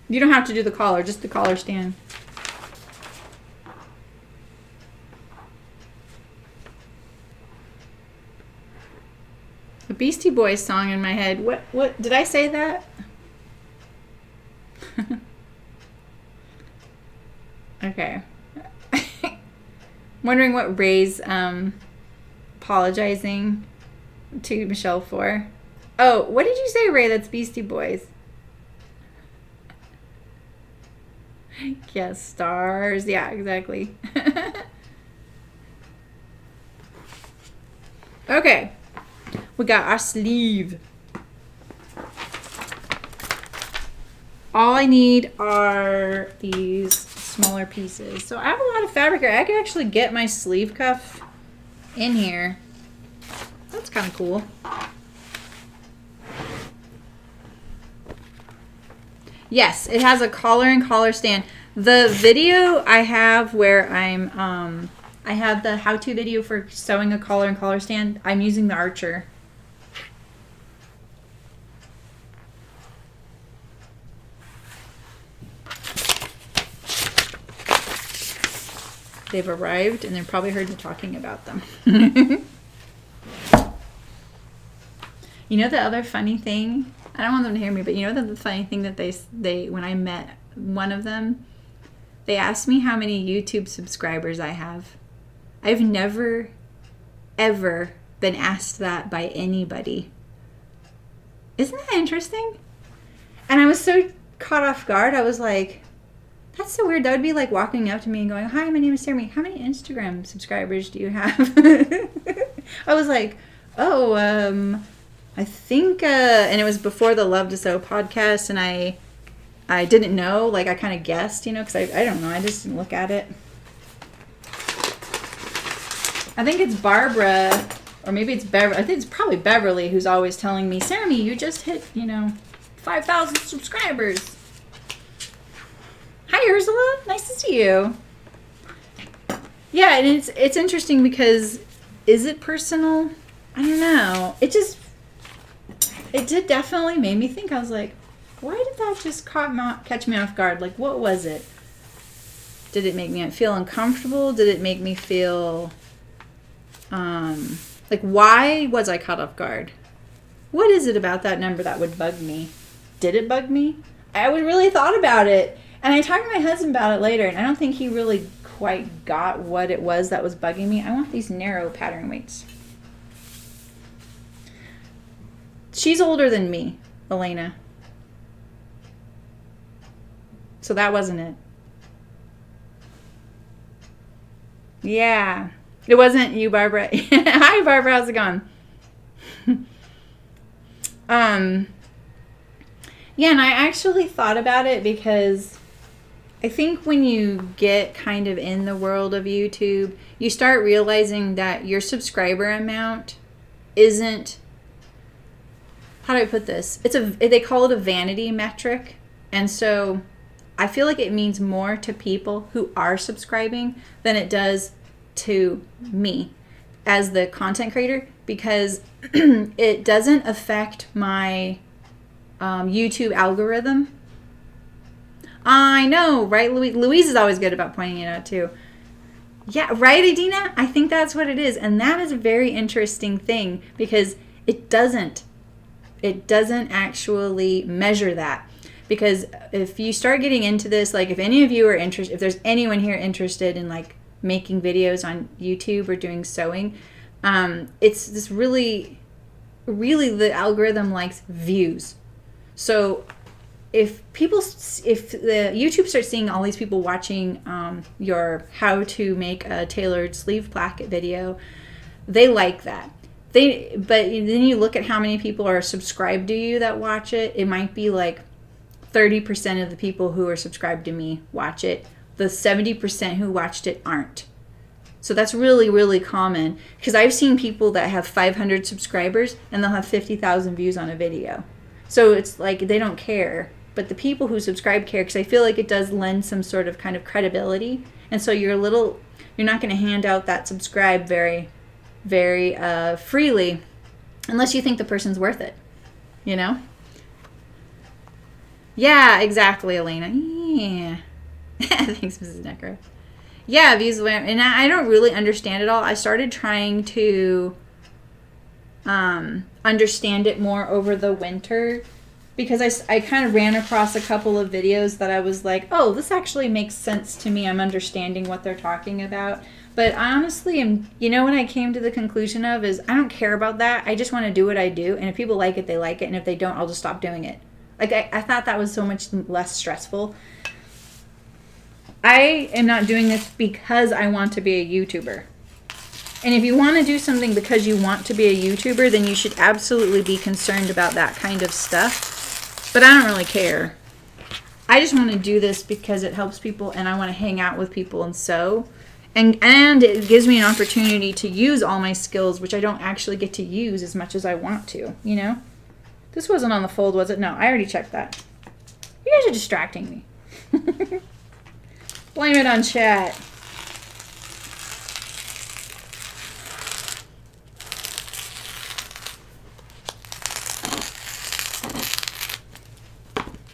You don't have to do the collar, just the collar stand. A Beastie Boys song in my head. What did I say that? Okay. Wondering what Ray's apologizing to Michelle for. Oh, what did you say, Ray? That's Beastie Boys. Yes, stars. Yeah, exactly. Okay. We got our sleeve. All I need are these smaller pieces. So I have a lot of fabric here. I could actually get my sleeve cuff in here. That's kind of cool. Yes, it has a collar and collar stand. The video I have where I have the how-to video for sewing a collar and collar stand. I'm using the Archer. They've arrived, and they've probably heard me talking about them. You know the other funny thing? I don't want them to hear me, but you know the funny thing that they when I met one of them, they asked me how many YouTube subscribers I have. I've never, ever been asked that by anybody. Isn't that interesting? And I was so caught off guard. I was like, that's so weird. That would be like walking up to me and going, hi, my name is Saremy. How many Instagram subscribers do you have? I was like, oh, I think, and it was before the Love to Sew podcast, and I didn't know, like I kind of guessed, you know, because I don't know. I just didn't look at it. I think it's Barbara, or maybe it's Beverly. I think it's probably Beverly who's always telling me, Saremy, you just hit, 5,000 subscribers. Hi, Ursula. Nice to see you. Yeah, and it's interesting because is it personal? I don't know. It did definitely made me think. I was like, why did that just catch me off guard? Like, what was it? Did it make me feel uncomfortable? Did it make me feel like, why was I caught off guard? What is it about that number that would bug me? Did it bug me? I really thought about it. And I talked to my husband about it later, and I don't think he really quite got what it was that was bugging me. I want these narrow pattern weights. She's older than me, Elena. So that wasn't it. Yeah. It wasn't you, Barbara. Hi, Barbara. How's it going? Yeah, and I actually thought about it because I think when you get kind of in the world of YouTube, you start realizing that your subscriber amount isn't, how do I put this? They call it a vanity metric. And so I feel like it means more to people who are subscribing than it does to me as the content creator, because it doesn't affect my YouTube algorithm I know, right? Louise is always good about pointing it out too. Yeah, right, Adina? I think that's what it is. And that is a very interesting thing because it doesn't actually measure that. Because if you start getting into this, like if any of you are interested, if there's anyone here interested in like making videos on YouTube or doing sewing, it's this really the algorithm likes views. So if the YouTube starts seeing all these people watching your how to make a tailored sleeve placket video, they like that. But then you look at how many people are subscribed to you that watch it. It might be like 30% of the people who are subscribed to me watch it. The 70% who watched it aren't. So that's really, really common because I've seen people that have 500 subscribers and they'll have 50,000 views on a video. So it's like they don't care. But the people who subscribe care because I feel like it does lend some sort of kind of credibility. And so you're not going to hand out that subscribe very, very freely unless you think the person's worth it, you know? Yeah, exactly, Elena. Yeah. Thanks, Mrs. Necker. Yeah, views, and I don't really understand it all. I started trying to understand it more over the winter because I kind of ran across a couple of videos that I was like, oh, this actually makes sense to me. I'm understanding what they're talking about. But I honestly am, what I came to the conclusion of is I don't care about that. I just want to do what I do. And if people like it, they like it. And if they don't, I'll just stop doing it. Like, I thought that was so much less stressful. I am not doing this because I want to be a YouTuber. And if you want to do something because you want to be a YouTuber, then you should absolutely be concerned about that kind of stuff. But I don't really care. I just want to do this because it helps people and I want to hang out with people and sew. And it gives me an opportunity to use all my skills, which I don't actually get to use as much as I want to, This wasn't on the fold, was it? No, I already checked that. You guys are distracting me. Blame it on chat.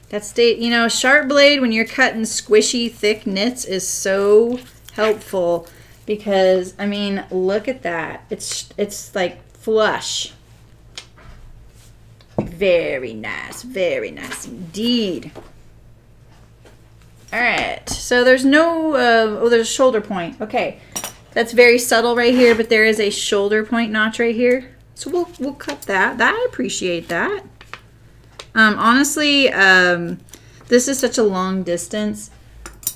That's sharp blade when you're cutting squishy, thick knits is so helpful because, look at that. It's like flush. Very nice indeed. All right, so there's no, there's a shoulder point. Okay, that's very subtle right here, but there is a shoulder point notch right here. So we'll cut that. I appreciate that. Honestly, this is such a long distance.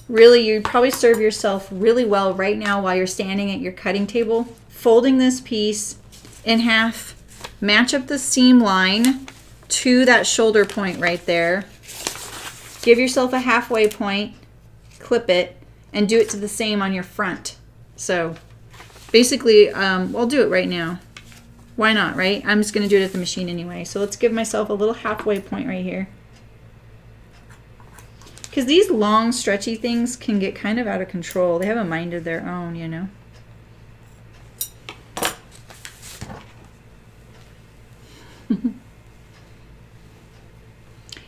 Really, you'd probably serve yourself really well right now while you're standing at your cutting table, folding this piece in half, match up the seam line to that shoulder point right there. Give yourself a halfway point, clip it, and do it to the same on your front. So basically, I'll do it right now. Why not, right? I'm just going to do it at the machine anyway. So let's give myself a little halfway point right here. Because these long, stretchy things can get kind of out of control. They have a mind of their own,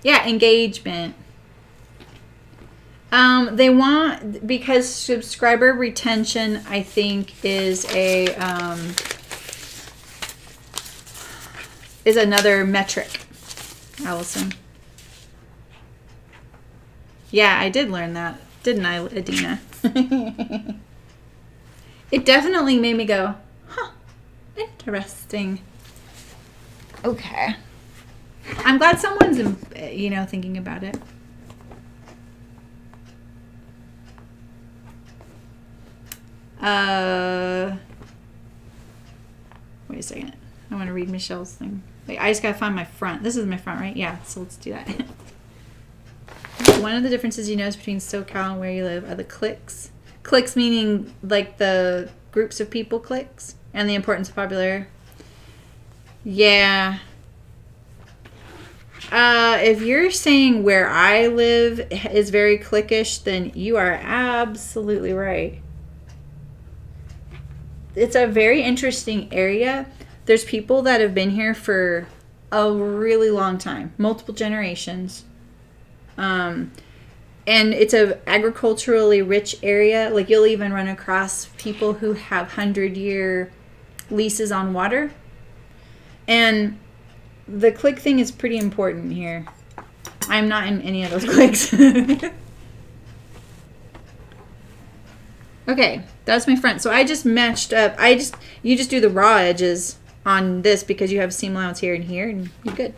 Yeah, engagement. They want, because subscriber retention, I think, is another metric, Allison. Yeah, I did learn that, didn't I, Adina? It definitely made me go, huh, interesting. Okay. I'm glad someone's, thinking about it. Wait a second. I want to read Michelle's thing. Wait, I just got to find my front. This is my front, right? Yeah, so let's do that. One of the differences you notice between SoCal and where you live are the cliques. Cliques meaning like the groups of people cliques and the importance of popularity. Yeah. If you're saying where I live is very cliquish, then you are absolutely right. It's a very interesting area. There's people that have been here for a really long time, multiple generations. and it's a agriculturally rich area. Like you'll even run across people who have 100-year leases on water. And the click thing is pretty important here. I'm not in any of those clicks. Okay, that's my front. So I just matched up. You just do the raw edges on this because you have seam allowance here and here, and you're good.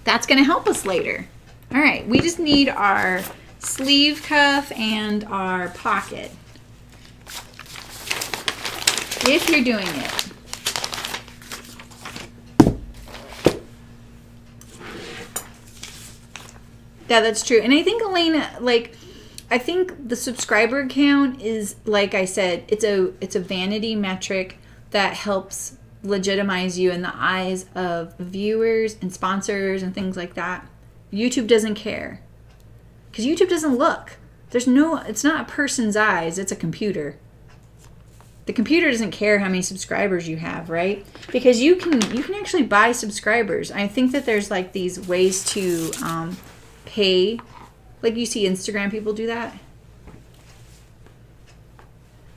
That's going to help us later. All right, we just need our sleeve cuff and our pocket. If you're doing it. Yeah, that's true. And I think, Elena, like, I think the subscriber count is, like I said, it's a vanity metric that helps legitimize you in the eyes of viewers and sponsors and things like that. YouTube doesn't care. Because YouTube doesn't look. It's not a person's eyes, it's a computer. The computer doesn't care how many subscribers you have, right? Because you can actually buy subscribers. I think that there's like these ways to pay. Like you see Instagram people do that.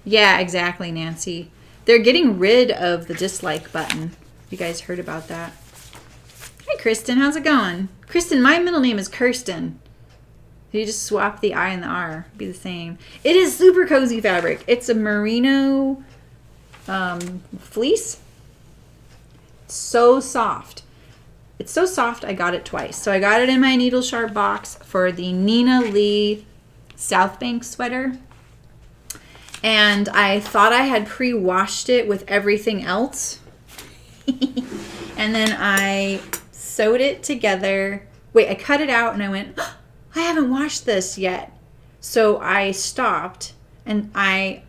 Yeah, exactly, Nancy. They're getting rid of the dislike button. You guys heard about that? Hey, Kristen, how's it going? Kristen, my middle name is Kirsten. You just swap the I and the R. Be the same. It is super cozy fabric. It's a merino fleece. So soft. It's so soft I got it twice. So I got it in my needle sharp box for the Nina Lee South Bank sweater. And I thought I had pre-washed it with everything else. And then I sewed it together. Wait, I cut it out and I went, oh, I haven't washed this yet. So I stopped and I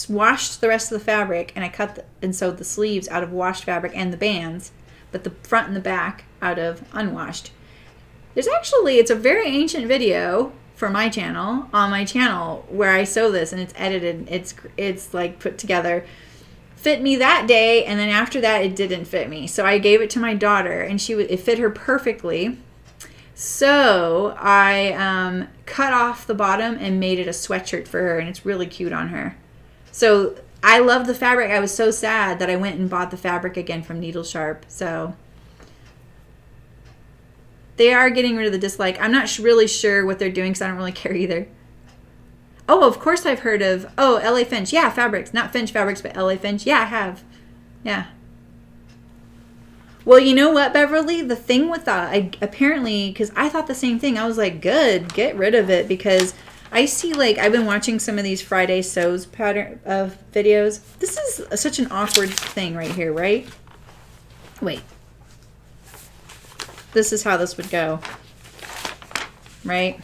washed the rest of the fabric, and I cut and sewed the sleeves out of washed fabric and the bands, but the front and the back out of unwashed. It's a very ancient video for my channel, on my channel, where I sew this, and it's edited. It's like put together. Fit me that day, and then after that it didn't fit me. So I gave it to my daughter, and it fit her perfectly. So I cut off the bottom and made it a sweatshirt for her, and it's really cute on her. So I love the fabric. I was so sad that I went and bought the fabric again from Needle Sharp. So they are getting rid of the dislike. I'm not really sure what they're doing because I don't really care either. Oh, of course I've heard of, LA Finch. Yeah, fabrics. Not Finch fabrics, but LA Finch. Yeah, I have. Yeah. Well, you know what, Beverly? The thing with that, apparently, because I thought the same thing. I was like, good, get rid of it, because I see, like, I've been watching some of these Friday Sews pattern of videos. This is such an awkward thing right here, right? Wait. This is how this would go, right?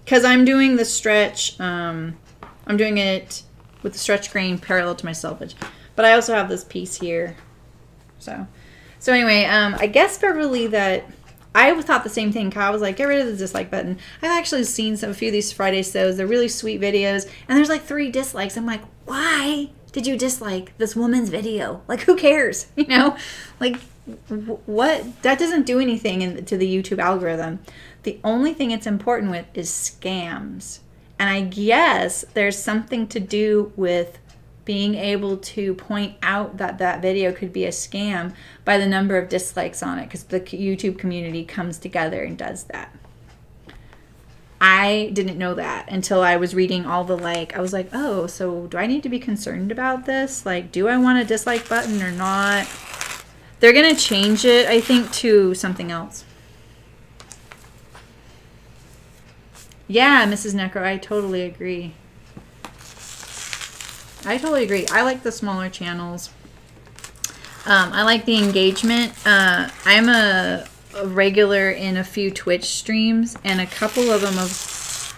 Because I'm doing the stretch, I'm doing it with the stretch grain parallel to my selvage. But I also have this piece here, So anyway, I guess, Beverly, that I thought the same thing. Kyle was like, get rid of the dislike button. I've actually seen a few of these Friday Sews. They're really sweet videos. And there's like 3 dislikes. I'm like, why did you dislike this woman's video? Like, who cares? You know? Like, what? That doesn't do anything to the YouTube algorithm. The only thing it's important with is scams. And I guess there's something to do with being able to point out that video could be a scam by the number of dislikes on it, because the YouTube community comes together and does that. I didn't know that until I was reading all the I was like, oh, so do I need to be concerned about this? Like, do I want a dislike button or not? They're going to change it, I think, to something else. Yeah, Mrs. Necro, I totally agree. I like the smaller channels. I like the engagement. I'm a regular in a few Twitch streams, and a couple of them have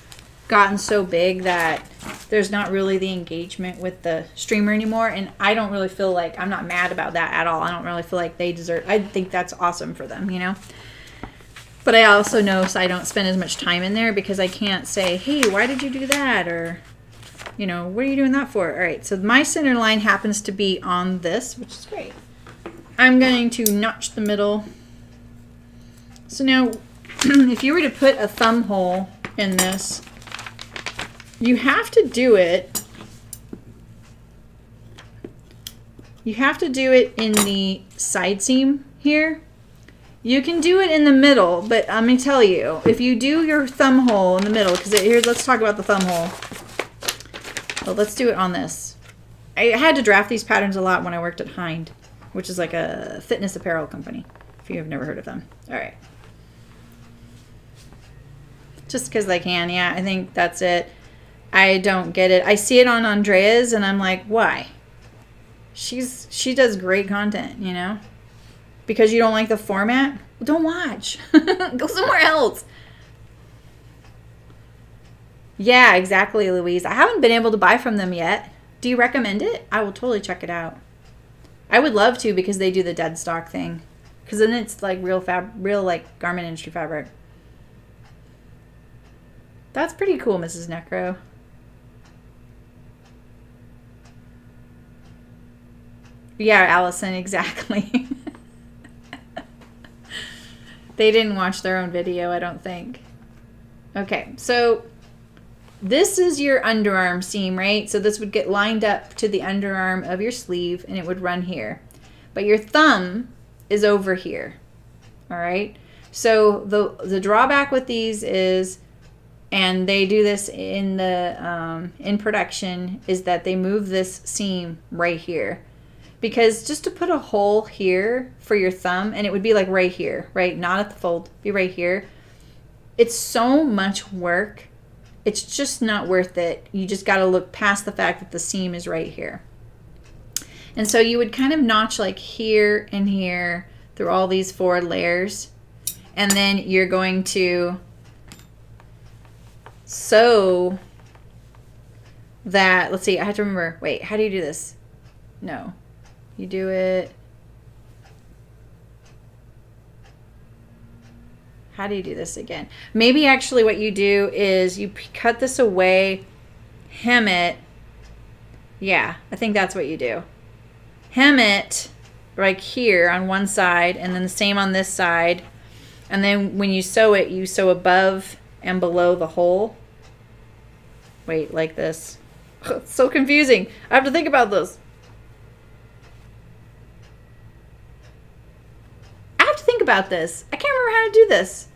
gotten so big that there's not really the engagement with the streamer anymore, and I don't really feel like, I'm not mad about that at all. I don't really feel like they deserve, I think that's awesome for them, you know? But I also know, so I don't spend as much time in there, because I can't say, hey, why did you do that? Or, you know, what are you doing that for? All right, so my center line happens to be on this, which is great. I'm going to notch the middle. So now, if you were to put a thumb hole in this. You have to do it. You have to do it in the side seam here. You can do it in the middle, but let me tell you, if you do your thumb hole in the middle, because here, let's talk about the thumb hole. Well, let's do it on this. I had to draft these patterns a lot when I worked at Hind, which is like a fitness apparel company, if you have never heard of them. All right. Just because I can, yeah, I think that's it. I don't get it. I see it on Andrea's, and I'm like, why? She does great content, you know? Because you don't like the format? Well, don't watch. Go somewhere else. Yeah, exactly, Louise. I haven't been able to buy from them yet. Do you recommend it? I will totally check it out. I would love to, because they do the dead stock thing. Because then it's like real like garment industry fabric. That's pretty cool, Mrs. Necro. Yeah, Allison, exactly. They didn't watch their own video, I don't think. Okay, so this is your underarm seam, right? So this would get lined up to the underarm of your sleeve, and it would run here. But your thumb is over here, all right? So the drawback with these is, and they do this in the in production, is that they move this seam right here. Because just to put a hole here for your thumb, and it would be like right here, right? Not at the fold, be right here. It's so much work. It's just not worth it. You just got to look past the fact that the seam is right here. And so you would kind of notch like here and here through all these 4 layers. And then you're going to sew that. Let's see, I have to remember. Wait, how do you do this? No. You do it. How do you do this again? Maybe actually what you do is you cut this away, hem it. Yeah, I think that's what you do. Hem it like here on one side, and then the same on this side. And then when you sew it, you sew above and below the hole. Wait, like this. It's so confusing. I have to think about this. About this. I can't remember how to do this.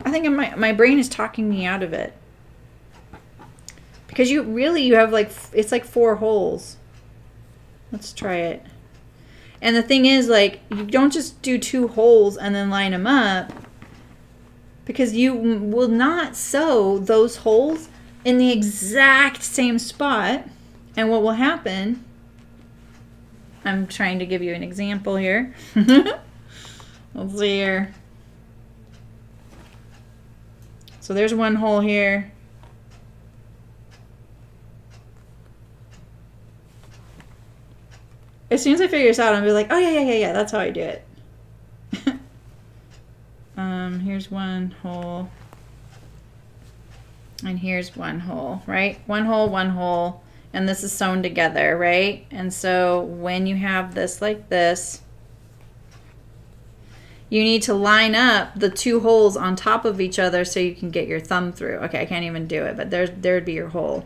I think my brain is talking me out of it. Because you have like, it's like 4 holes. Let's try it. And the thing is, like, you don't just do 2 holes and then line them up, because you will not sew those holes in the exact same spot. And what will happen, I'm trying to give you an example here. Let's see here. So there's one hole here. As soon as I figure this out, I'll be like, oh yeah, that's how I do it. Here's one hole. And here's one hole, right? One hole. And this is sewn together, right? And so when you have this like this, you need to line up the 2 holes on top of each other so you can get your thumb through. Okay, I can't even do it, but there'd be your hole.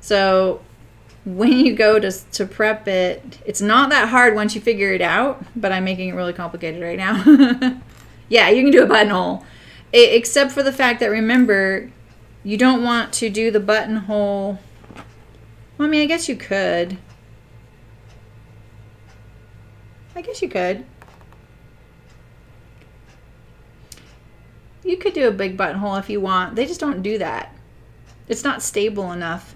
So when you go to prep it, it's not that hard once you figure it out, but I'm making it really complicated right now. Yeah, you can do a buttonhole. Except for the fact that, remember, you don't want to do the buttonhole. Well, I mean, I guess you could. You could do a big buttonhole if you want. They just don't do that. It's not stable enough.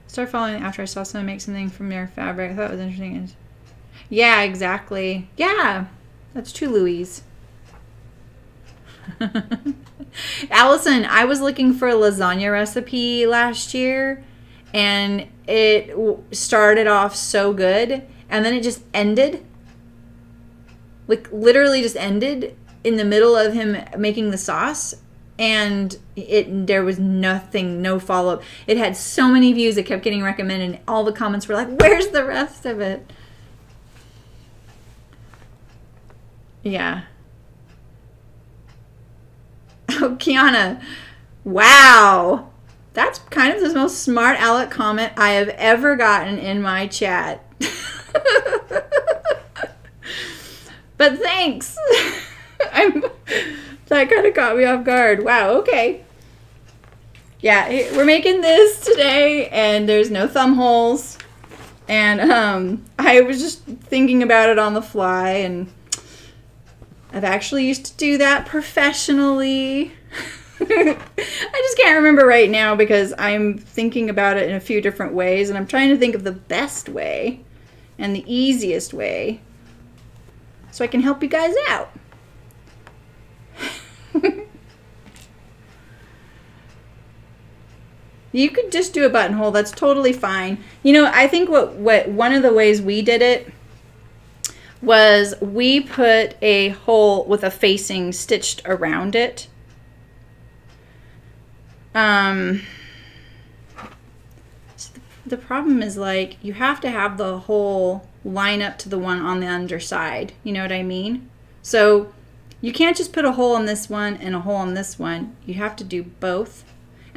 Start following after I saw someone make something from their fabric. I thought it was interesting. Yeah, exactly. Yeah, that's true, Louise. Allison, I was looking for a lasagna recipe last year, and it started off so good, and then it just ended. Like, literally just ended in the middle of him making the sauce, and there was nothing, no follow-up. It had so many views, it kept getting recommended, and all the comments were like, where's the rest of it? Yeah. Oh, Kiana. Wow. That's kind of the most smart aleck comment I have ever gotten in my chat. But thanks. That kind of caught me off guard. Wow, okay. Yeah, we're making this today, and there's no thumb holes. And I was just thinking about it on the fly, and I've actually used to do that professionally. I just can't remember right now because I'm thinking about it in a few different ways, and I'm trying to think of the best way and the easiest way so I can help you guys out. You could just do a buttonhole. That's totally fine. You know, I think what one of the ways we did it was we put a hole with a facing stitched around it. So the problem is, like, you have to have the hole line up to the one on the underside. You know what I mean? So you can't just put a hole on this one and a hole on this one. You have to do both.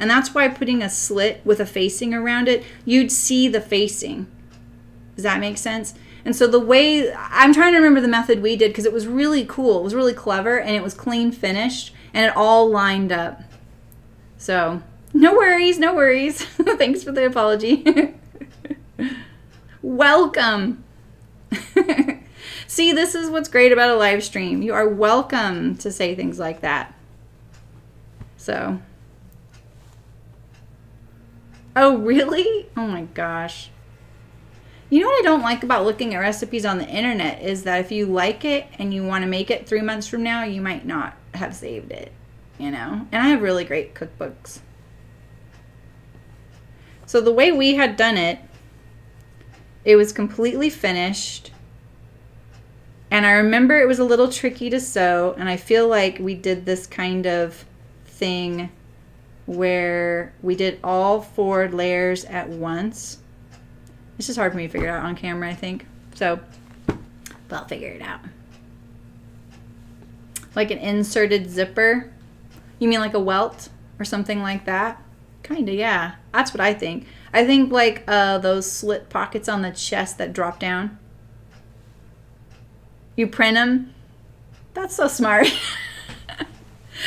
And that's why putting a slit with a facing around it, you'd see the facing. Does that make sense? And so the way, I'm trying to remember the method we did because it was really cool. It was really clever, and it was clean finished, and it all lined up. So no worries, no worries. Thanks for the apology. Welcome. See, this is what's great about a live stream. You are welcome to say things like that. So. Oh, really? Oh my gosh. You know what I don't like about looking at recipes on the internet is that if you like it and you want to make it 3 months from now, you might not have saved it, you know? And I have really great cookbooks. So the way we had done it, it was completely finished. And I remember it was a little tricky to sew, and I feel like we did this kind of thing where we did all 4 layers at once. It's just hard for me to figure it out on camera, I think. So, but I'll figure it out. Like an inserted zipper. You mean like a welt or something like that? Kinda, yeah. That's what I think. I think like those slit pockets on the chest that drop down. You print them. That's so smart.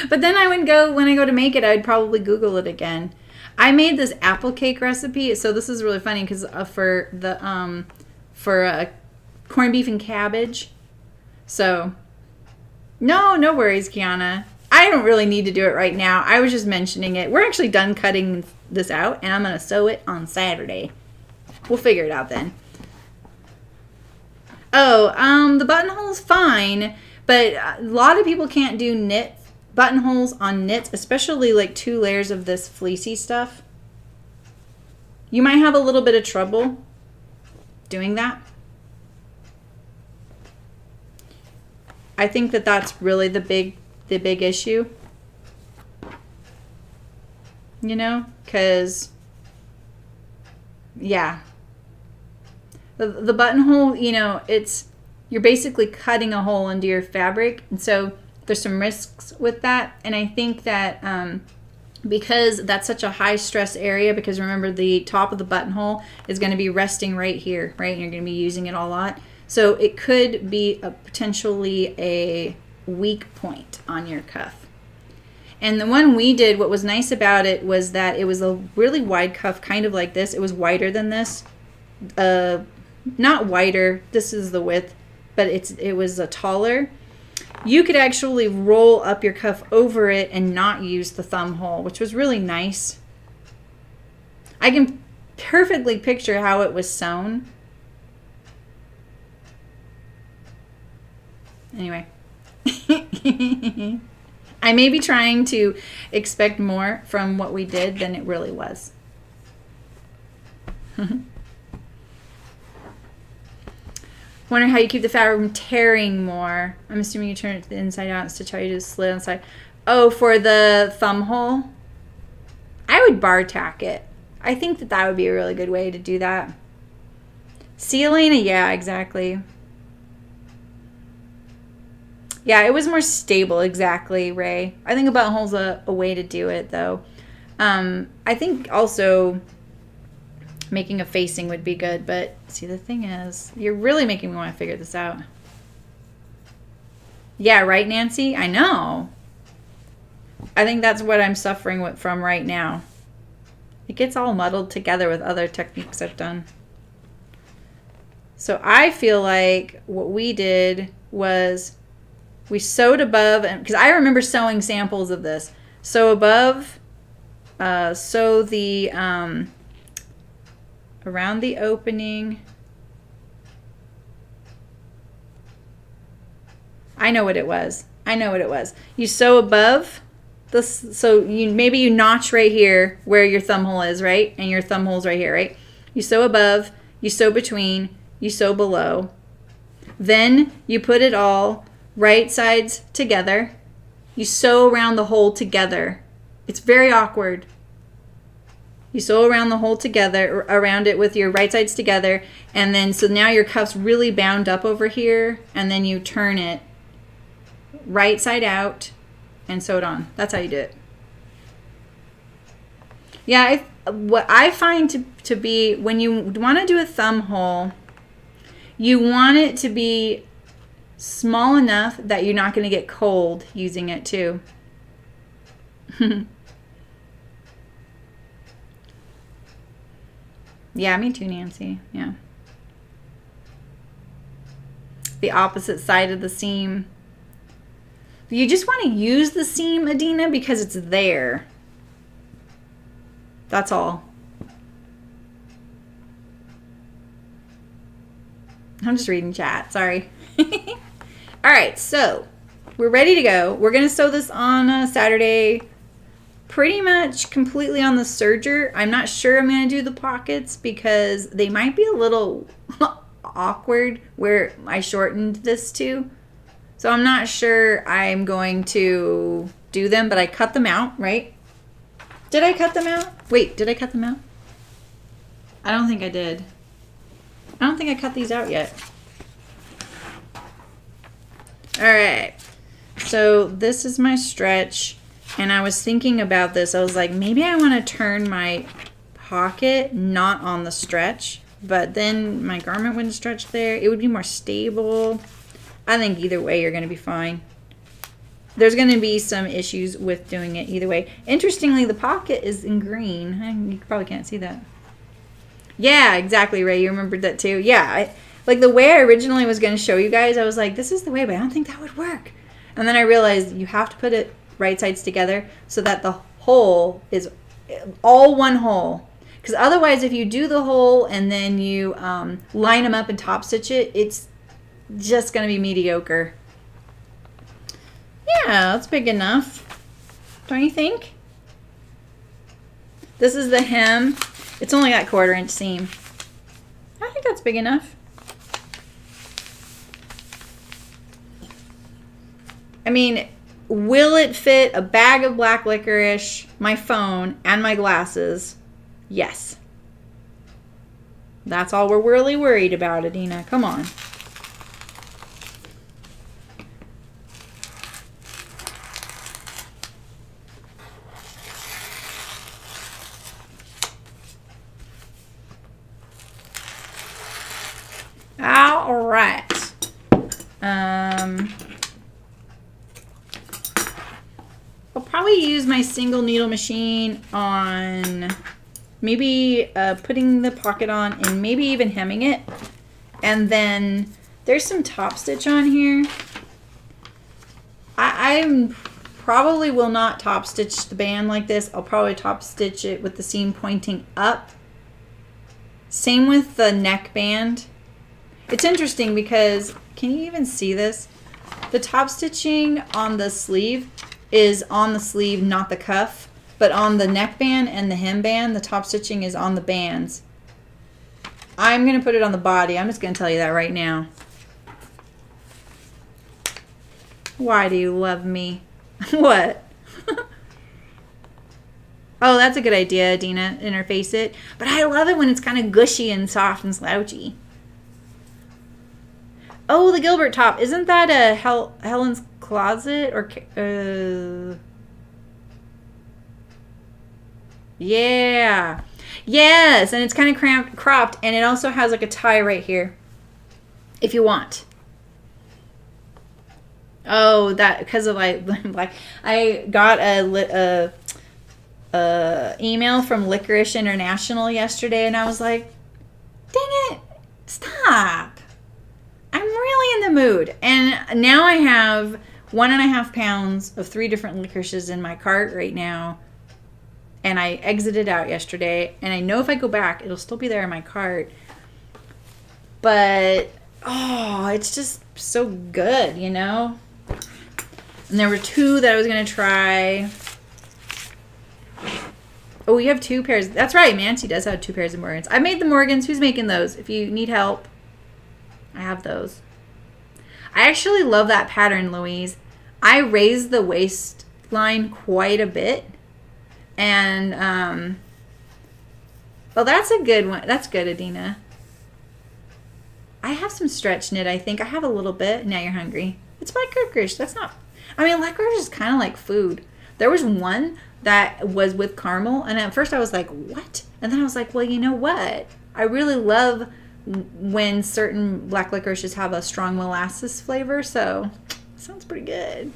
But then when I go to make it, I'd probably Google it again. I made this apple cake recipe, so this is really funny because for corned beef and cabbage. So no worries, Kiana. I don't really need to do it right now. I was just mentioning it. We're actually done cutting this out, and I'm gonna sew it on Saturday. We'll figure it out then. Oh, the buttonhole's fine, but a lot of people can't do buttonholes on knits, especially like 2 layers of this fleecy stuff. You might have a little bit of trouble doing that. I think that that's really the big issue. You know, because yeah, the buttonhole, you know, you're basically cutting a hole into your fabric, and so there's some risks with that. And I think that because that's such a high stress area, because remember the top of the buttonhole is going to be resting right here, right? And you're going to be using it a lot. So it could be potentially a weak point on your cuff. And the one we did, what was nice about it was that it was a really wide cuff, kind of like this. It was wider than this. Not wider, this is the width, but it was a taller. You could actually roll up your cuff over it and not use the thumb hole, which was really nice. I can perfectly picture how it was sewn. Anyway. I may be trying to expect more from what we did than it really was. Wonder how you keep the fabric from tearing more. I'm assuming you turn it to the inside out and stitch how you do the slit on the side. Oh, for the thumb hole? I would bar tack it. I think that would be a really good way to do that. See, Elena? Yeah, exactly. Yeah, it was more stable, exactly, Ray. I think a buttonhole's a way to do it, though. I think also making a facing would be good, but see, the thing is, you're really making me want to figure this out. Yeah, right, Nancy? I know. I think that's what I'm suffering from right now. It gets all muddled together with other techniques I've done. So I feel like what we did was we sewed above, because I remember sewing samples of this. Sew above, sew the around the opening. I know what it was. You sew above this, so maybe you notch right here where your thumb hole is, right? And your thumb hole's right here, right? You sew above, you sew between, you sew below. Then you put it all right sides together. You sew around the hole together. It's very awkward. You sew around the hole together, around it with your right sides together, and then so now your cuff's really bound up over here, and then you turn it right side out and sew it on. That's how you do it. Yeah, what I find to be, when you want to do a thumb hole, you want it to be small enough that you're not going to get cold using it too. Yeah, me too, Nancy. Yeah. The opposite side of the seam. You just want to use the seam, Adina, because it's there. That's all. I'm just reading chat. Sorry. All right, so we're ready to go. We're going to sew this on a Saturday, pretty much completely on the serger. I'm not sure I'm going to do the pockets because they might be a little awkward where I shortened this to. So I'm not sure I'm going to do them, but I cut them out, right? Did I cut them out? Wait, did I cut them out? I don't think I did. I don't think I cut these out yet. All right. So this is my stretch, and I was thinking about this. I was like, maybe I want to turn my pocket not on the stretch, but then my garment wouldn't stretch there. It would be more stable. I think either way you're going to be fine. There's going to be some issues with doing it either way. Interestingly, the pocket is in green. You probably can't see that. Yeah, exactly, Ray. You remembered that too. Yeah, like the way I originally was going to show you guys, I was like, this is the way, but I don't think that would work. And then I realized you have to put it right sides together so that the hole is all one hole. Because otherwise, if you do the hole and then you line them up and top stitch it, it's just going to be mediocre. Yeah, that's big enough. Don't you think? This is the hem. It's only got 1/4 inch seam. I think that's big enough. I mean, will it fit a bag of black licorice, my phone, and my glasses? Yes. That's all we're really worried about, Adina. Come on. All right. I'll probably use my single needle machine on maybe putting the pocket on and maybe even hemming it. And then there's some top stitch on here. I probably will not top stitch the band like this. I'll probably top stitch it with the seam pointing up. Same with the neckband. It's interesting because, can you even see this? The top stitching on the sleeve is on the sleeve, not the cuff. But on the neckband and the hemband, the top stitching is on the bands. I'm going to put it on the body. I'm just going to tell you that right now. Why do you love me? What? Oh, that's a good idea, Dina. Interface it. But I love it when it's kind of gushy and soft and slouchy. Oh, the Gilbert top. Isn't that a Helen's closet or yeah. Yes, and it's kind of cropped, and it also has like a tie right here if you want. Oh, that because of like I got a email from Licorice International yesterday, and I was like, dang it, stop. I'm really in the mood. And now I have 1.5 pounds of 3 different licorices in my cart right now. And I exited out yesterday. And I know if I go back, it'll still be there in my cart. But, oh, it's just so good, you know? And there were 2 that I was going to try. Oh, we have 2 pairs. That's right. Nancy does have 2 pairs of Morgans. I made the Morgans. Who's making those? If you need help, I have those. I actually love that pattern, Louise. I raised the waistline quite a bit. And, well, that's a good one. That's good, Adina. I have some stretch knit, I think. I have a little bit. Now you're hungry. It's by licorice. That's not... I mean, licorice is kind of like food. There was one that was with caramel. And at first I was like, what? And then I was like, well, you know what? I really love when certain black licorices have a strong molasses flavor. So, sounds pretty good.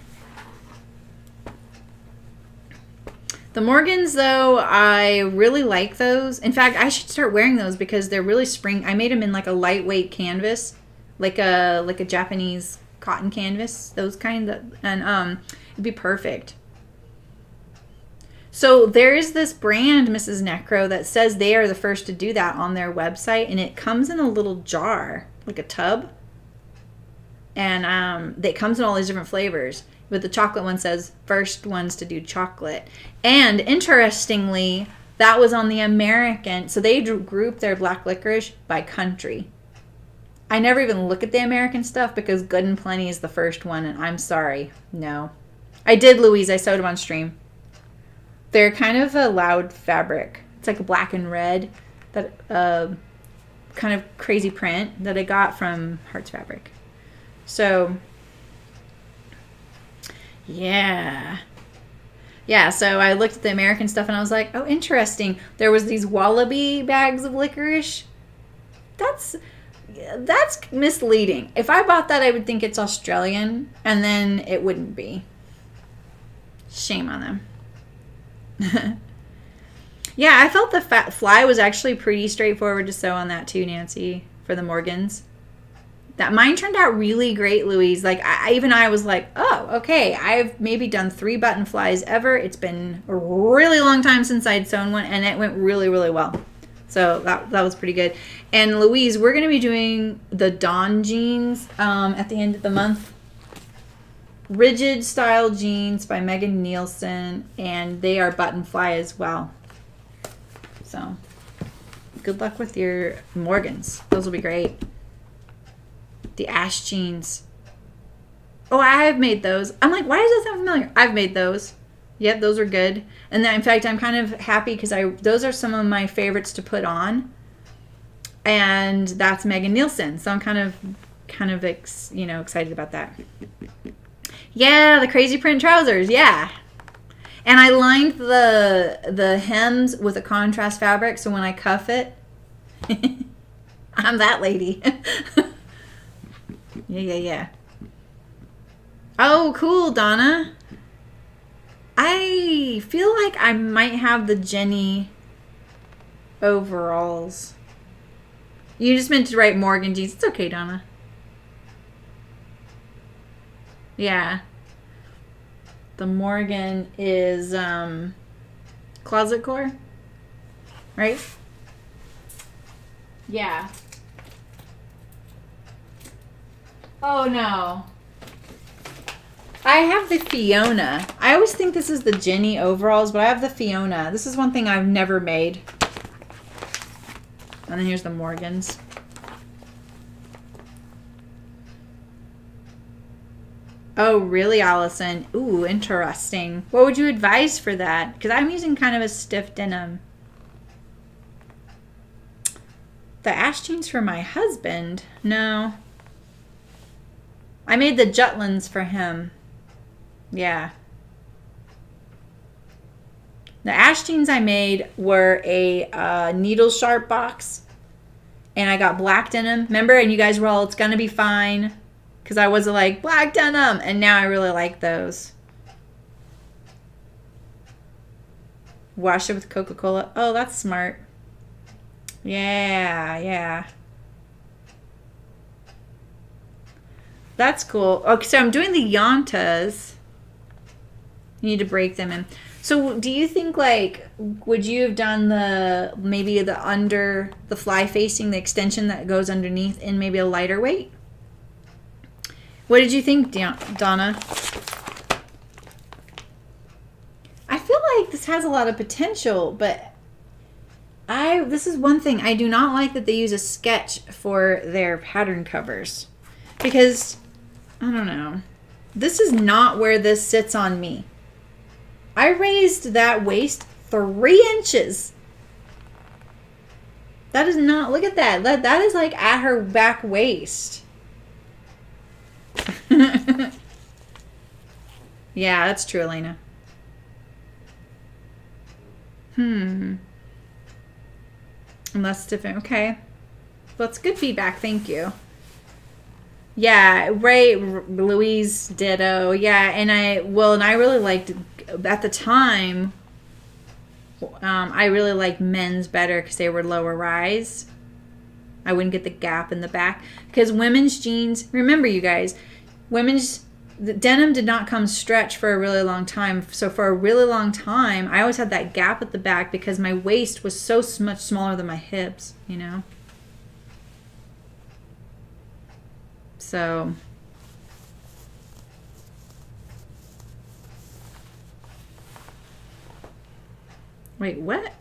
The Morgans, though, I really like those. In fact, I should start wearing those because they're really spring. I made them in like a lightweight canvas, like a Japanese cotton canvas, those kind of, and it'd be perfect. So there is this brand, Mrs. Necro, that says they are the first to do that on their website, and it comes in a little jar, like a tub, and it comes in all these different flavors. But the chocolate one says first ones to do chocolate. And interestingly, that was on the American. So they grouped their black licorice by country. I never even look at the American stuff because Good and Plenty is the first one. And I'm sorry. No. I did, Louise. I sewed them on stream. They're kind of a loud fabric. It's like a black and red. That kind of crazy print that I got from Hearts Fabric. So... yeah, so I looked at the American stuff and I was like, oh, interesting. There was these Wallaby bags of licorice. That's misleading. If I bought that, I would think it's Australian, and then it wouldn't be. Shame on them. Yeah, I felt the fly was actually pretty straightforward to sew on that too, Nancy, for the Morgans. That mine turned out really great, Louise. Like, I was like, oh, okay. I've maybe done 3 button flies ever. It's been a really long time since I'd sewn one, and it went really, really well. So that was pretty good. And Louise, we're going to be doing the Dawn jeans at the end of the month. Rigid style jeans by Megan Nielsen, and they are button fly as well. So good luck with your Morgans. Those will be great. The Ash jeans. Oh, I have made those. I'm like, why does that sound familiar? I've made those. Yep, those are good. And then, in fact, I'm kind of happy because those are some of my favorites to put on. And that's Megan Nielsen. So I'm kind of excited about that. Yeah, the crazy print trousers. Yeah. And I lined the hems with a contrast fabric, so when I cuff it, I'm that lady. Yeah. Oh, cool, Donna. I feel like I might have the Jenny overalls. You just meant to write Morgan jeans. It's okay, Donna. Yeah. The Morgan is closet core, right? Yeah. Oh, no. I have the Fiona. I always think this is the Jenny overalls, but I have the Fiona. This is one thing I've never made. And then here's the Morgans. Oh, really, Allison? Ooh, interesting. What would you advise for that? Because I'm using kind of a stiff denim. The Ash jeans for my husband? No. I made the Jutlands for him. Yeah. The ash jeans I made were a needle sharp box. And I got black denim. Remember? And you guys were all, it's going to be fine. Because I was like, black denim. And now I really like those. Wash it with Coca-Cola. Oh, that's smart. Yeah, yeah. That's cool. Okay, so I'm doing the Yantas. You need to break them in. So do you think, like, would you have done maybe the under, the fly facing, the extension that goes underneath in maybe a lighter weight? What did you think, Donna? I feel like this has a lot of potential, but this is one thing. I do not like that they use a sketch for their pattern covers. Because, I don't know. This is not where this sits on me. I raised that waist 3 inches. That is not, look at that. That is like at her back waist. Yeah, that's true, Elena. And that's different. Okay. Well, that's good feedback. Thank you. Yeah, Ray, Louise, ditto. Yeah, and I really liked, at the time, I really liked men's better because they were lower rise. I wouldn't get the gap in the back. Because women's jeans, remember you guys, the denim did not come stretch for a really long time. So for a really long time, I always had that gap at the back because my waist was so much smaller than my hips, you know? So, wait, what?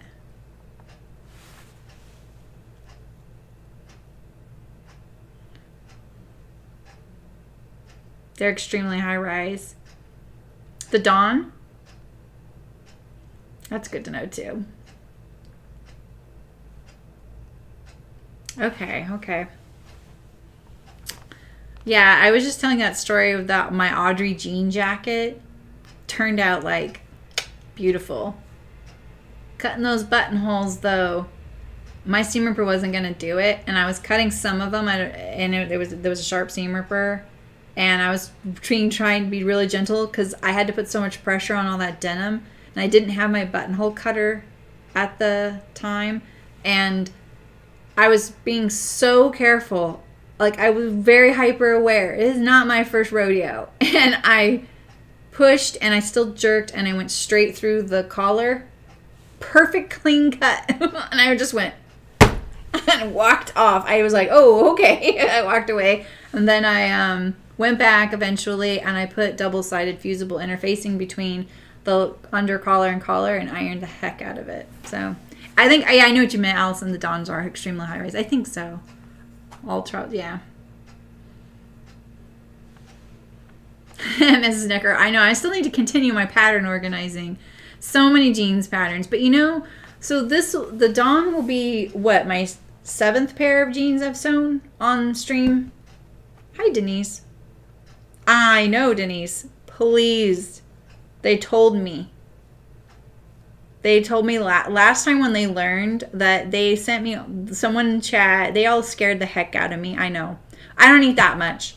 They're extremely high rise. The Dawn? That's good to know too. Okay. Yeah, I was just telling that story of my Audrey jean jacket. Turned out like beautiful. Cutting those buttonholes though. My seam ripper wasn't gonna do it, and I was cutting some of them, and there was a sharp seam ripper, and I was trying to be really gentle because I had to put so much pressure on all that denim, and I didn't have my buttonhole cutter at the time, and I was being so careful. Like, I was very hyper aware. It is not my first rodeo. And I pushed, and I still jerked, and I went straight through the collar. Perfect clean cut. And I just went and walked off. I was like, oh, okay. I walked away. And then I went back eventually, and I put double-sided fusible interfacing between the under collar and collar and ironed the heck out of it. So I think, I know what you meant, Allison. The Dons are extremely high rise. I think so. Yeah. Mrs. Necker, I know. I still need to continue my pattern organizing. So many jeans patterns. But so the Dawn will be, what, my 7th pair of jeans I've sewn on stream? Hi, Denise. I know, Denise. Please. They told me. They told me last time when they learned that they sent me, someone in chat, they all scared the heck out of me. I know. I don't eat that much.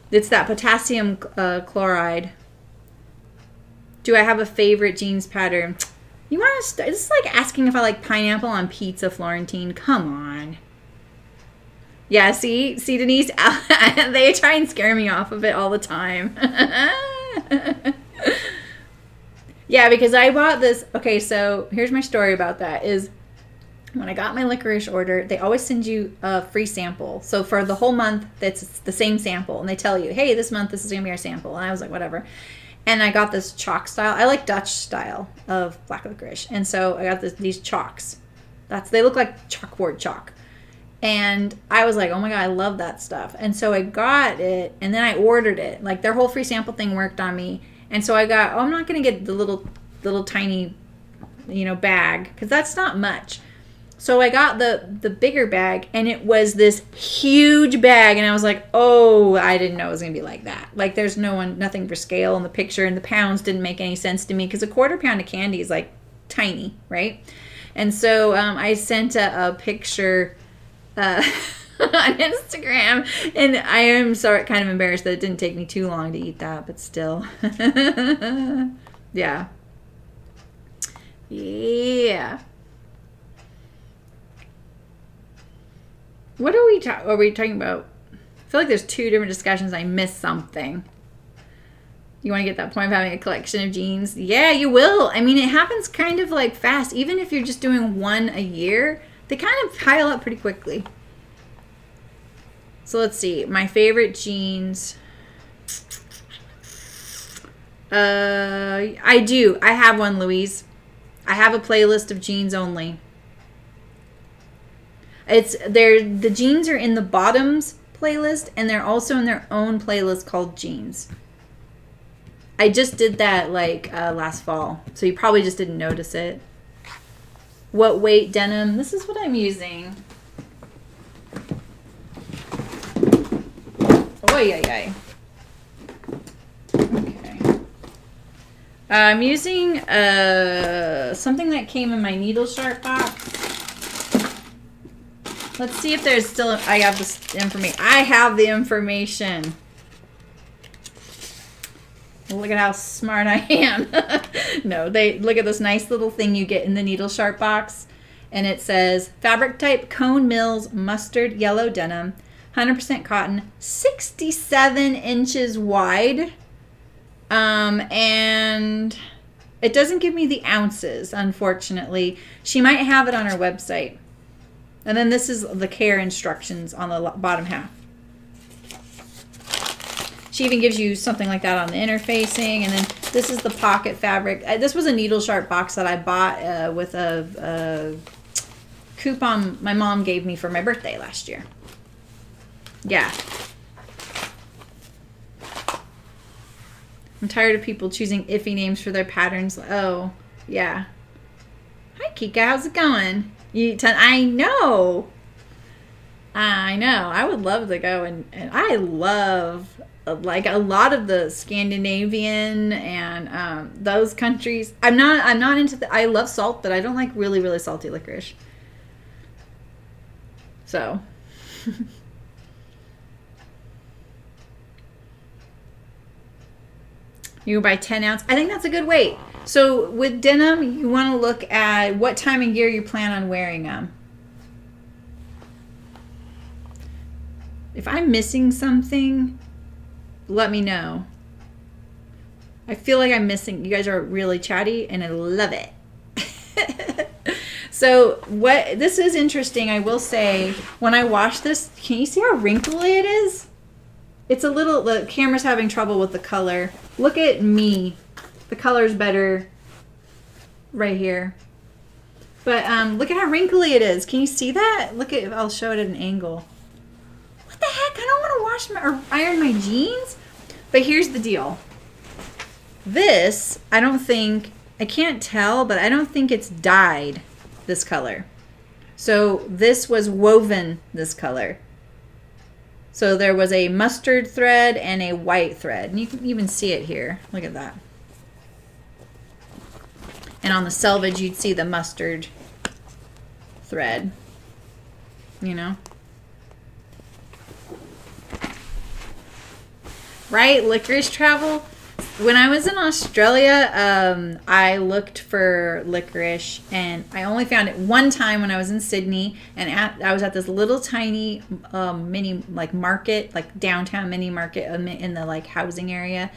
It's that potassium chloride. Do I have a favorite jeans pattern? You want to this is like asking if I like pineapple on pizza, Florentine. Come on. Yeah, see, Denise? They try and scare me off of it all the time. Yeah, because I bought this. Okay, so here's my story about that is when I got my licorice order, they always send you a free sample. So for the whole month, that's the same sample. And they tell you, hey, this month, this is going to be our sample. And I was like, whatever. And I got this chalk style. I like Dutch style of black licorice. And so I got these chalks. They look like chalkboard chalk. And I was like, oh my God, I love that stuff. And so I got it, and then I ordered it. Like, their whole free sample thing worked on me. And so I got, I'm not going to get the little tiny, bag, because that's not much. So I got the bigger bag, and it was this huge bag, and I was like, oh, I didn't know it was gonna be like that. Like, there's nothing for scale in the picture, and the pounds didn't make any sense to me because a quarter pound of candy is like tiny, right? And so I sent a picture on Instagram, and I am kind of embarrassed that it didn't take me too long to eat that, but still. Yeah. What are we talking about? I feel like there's two different discussions. I missed something. You want to get that point of having a collection of jeans? Yeah, you will. I mean, it happens kind of like fast. Even if you're just doing one a year, they kind of pile up pretty quickly. So let's see. My favorite jeans. I do. I have one, Louise. I have a playlist of jeans only. The jeans are in the bottoms playlist, and they're also in their own playlist called jeans. I just did that last fall, so you probably just didn't notice it. What weight denim? This is what I'm using. Oy, oy, oy. Okay. I'm using something that came in my needle sharp box. Let's see if there's still... I have this information. I have the information. Look at how smart I am. No, look at this nice little thing you get in the needle sharp box. And it says, fabric type Cone Mills mustard yellow denim, 100% cotton, 67 inches wide. And it doesn't give me the ounces, unfortunately. She might have it on her website. And then this is the care instructions on the bottom half. She even gives you something like that on the interfacing. And then this is the pocket fabric. This was a needle sharp box that I bought with a coupon my mom gave me for my birthday last year. Yeah. I'm tired of people choosing iffy names for their patterns. Oh, yeah. Hi, Kika. How's it going? I know. I would love to go and I love like a lot of the Scandinavian and those countries. I'm not into I love salt, but I don't like really, really salty licorice. So. You buy 10 ounce. I think that's a good weight. So with denim, you want to look at what time of year you plan on wearing them. If I'm missing something, let me know. I feel like I'm missing. You guys are really chatty, and I love it. So this is interesting. I will say, when I wash this, can you see how wrinkly it is? It's a little, the camera's having trouble with the color. Look at me. The color's better right here. But look at how wrinkly it is. Can you see that? I'll show it at an angle. What the heck? I don't want to wash or iron my jeans. But here's the deal. This, I can't tell, but I don't think it's dyed this color. So this was woven this color. So there was a mustard thread and a white thread. And you can even see it here. Look at that. And on the selvage, you'd see the mustard thread. You know? Right? Licorice travel. When I was in Australia, I looked for licorice, and I only found it one time when I was in Sydney, and I was at this little tiny mini market, downtown mini market in the housing area.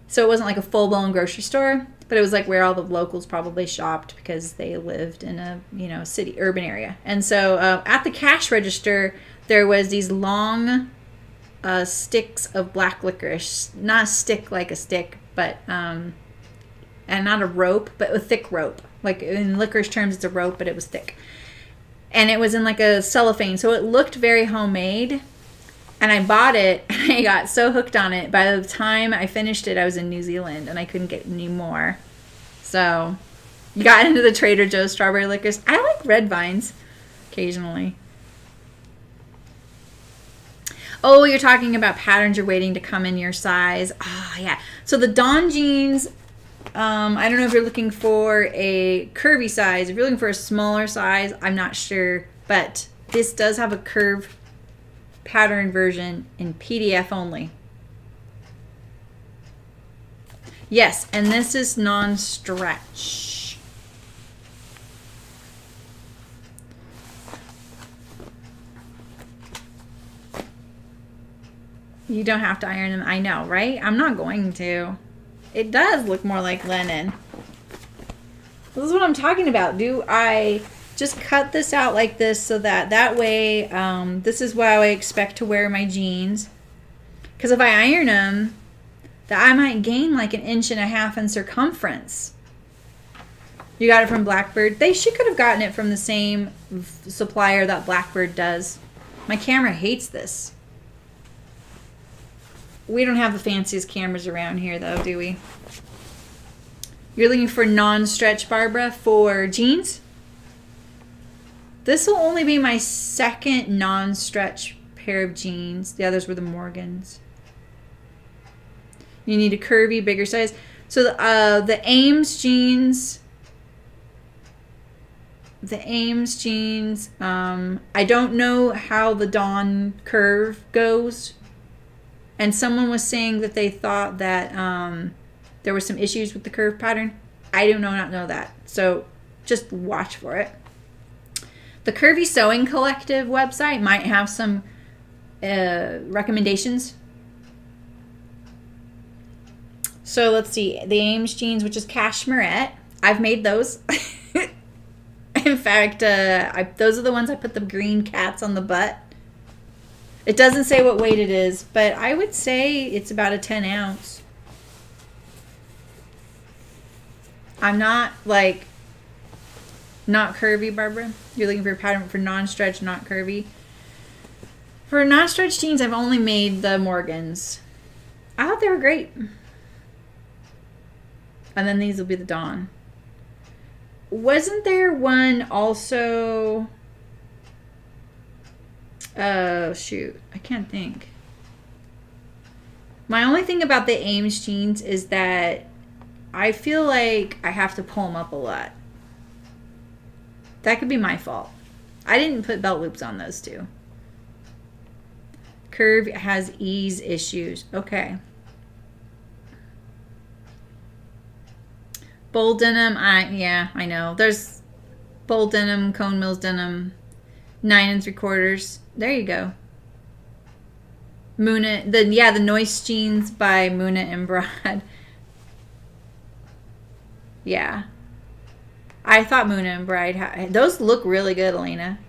So it wasn't like a full-blown grocery store, but it was where all the locals probably shopped because they lived in a city urban area. And so at the cash register, there was these long sticks of black licorice, not a stick like a stick, but and not a rope, but a thick rope. Like in licorice terms, it's a rope, but it was thick, and it was in a cellophane, so it looked very homemade. And I bought it, and I got so hooked on it. By the time I finished it, I was in New Zealand, and I couldn't get any more. So, got into the Trader Joe's strawberry licorice. I like red vines. occasionally. Oh, you're talking about patterns you're waiting to come in your size. Ah, yeah. So the Dawn jeans, I don't know if you're looking for a curvy size. If you're looking for a smaller size, I'm not sure. But this does have a curve pattern version in PDF only. Yes, and this is non-stretch. You don't have to iron them. I know, right? I'm not going to. It does look more like linen. This is what I'm talking about. Do I just cut this out like this so that way, this is how I expect to wear my jeans. Because if I iron them, that I might gain like 1.5 inches in circumference. You got it from Blackbird. She could have gotten it from the same supplier that Blackbird does. My camera hates this. We don't have the fanciest cameras around here, though, do we? You're looking for non-stretch, Barbara, for jeans? This will only be my second non-stretch pair of jeans. The others were the Morgans. You need a curvy, bigger size. So the Ames jeans... I don't know how the Dawn curve goes. And someone was saying that they thought that there were some issues with the curve pattern. I do not know that. So just watch for it. The Curvy Sewing Collective website might have some recommendations. So let's see. The Ames jeans, which is cashmerette. I've made those. In fact, those are the ones I put the green cats on the butt. It doesn't say what weight it is, but I would say it's about a 10 ounce. I'm not not curvy, Barbara. You're looking for a pattern for non-stretch, not curvy. For non-stretch jeans, I've only made the Morgans. I thought they were great. And then these will be the Dawn. Wasn't there one also... Oh, shoot. I can't think. My only thing about the Ames jeans is that I feel like I have to pull them up a lot. That could be my fault. I didn't put belt loops on those two. Curve has ease issues. Okay. Bold denim. Yeah, I know. There's bold denim, Cone Mills denim, 9 3/4. There you go. Muna, the Noise jeans by Muna and Brad. Yeah. I thought Muna and Brad had those look really good, Elena.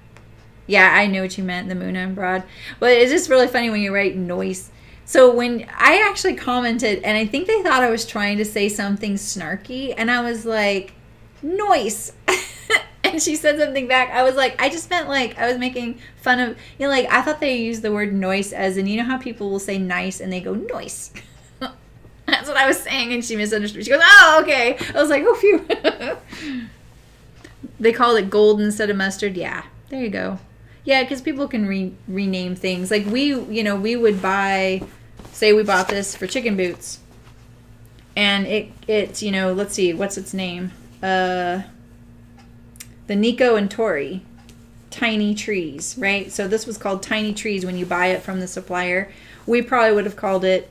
Yeah, I know what you meant, the Muna and Brad. But it's just really funny when you write Noise. So when I actually commented, and I think they thought I was trying to say something snarky, and I was like, Noise. And she said something back. I was like, I just meant like, I was making fun of, I thought they used the word noise as in, you know how people will say nice and they go noise. That's what I was saying, and she misunderstood. She goes, oh, okay. I was like, oh, phew. They called it gold instead of mustard. Yeah, there you go. Yeah, because people can rename things. Like we would buy, say we bought this for chicken boots. And it's, let's see, what's its name? The Nico and Tori Tiny Trees, right? So this was called Tiny Trees when you buy it from the supplier. We probably would have called it,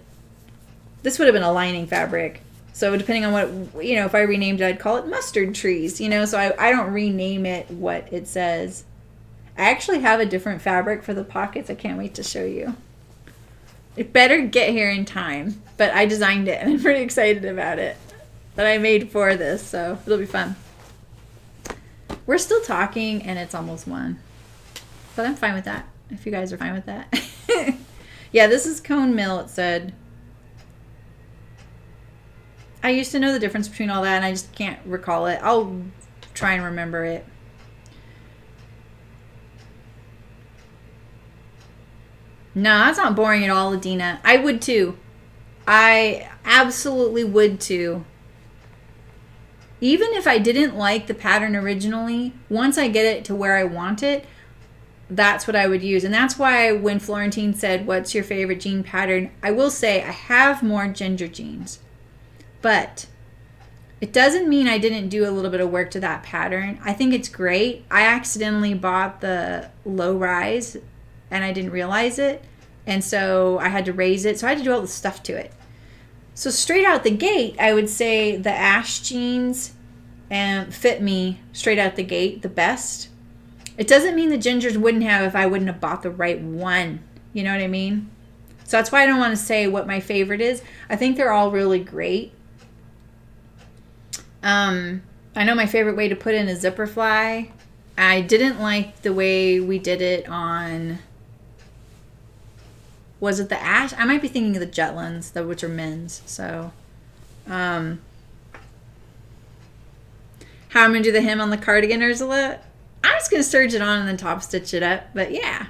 this would have been a lining fabric. So depending on what, if I renamed it, I'd call it Mustard Trees, so I don't rename it what it says. I actually have a different fabric for the pockets. I can't wait to show you. It better get here in time, but I designed it and I'm pretty excited about it. That I made for this, so it'll be fun. We're still talking, and it's almost 1. But I'm fine with that, if you guys are fine with that. Yeah, this is Cone Mill, it said. I used to know the difference between all that, and I just can't recall it. I'll try and remember it. No, that's not boring at all, Adina. I would, too. I absolutely would, too. Even if I didn't like the pattern originally, once I get it to where I want it, that's what I would use. And that's why when Florentine said, what's your favorite jean pattern? I will say I have more ginger jeans. But it doesn't mean I didn't do a little bit of work to that pattern. I think it's great. I accidentally bought the low rise and I didn't realize it. And so I had to raise it. So I had to do all the stuff to it. So straight out the gate, I would say the ash jeans fit me straight out the gate the best. It doesn't mean the gingers wouldn't have if I wouldn't have bought the right one. You know what I mean? So that's why I don't want to say what my favorite is. I think they're all really great. I know my favorite way to put in a zipper fly. I didn't like the way we did it on, was it the ash? I might be thinking of the Jetlins, which are men's. So, how I'm going to do the hem on the cardigan, Ursula? I'm just going to serge it on and then top stitch it up. But yeah.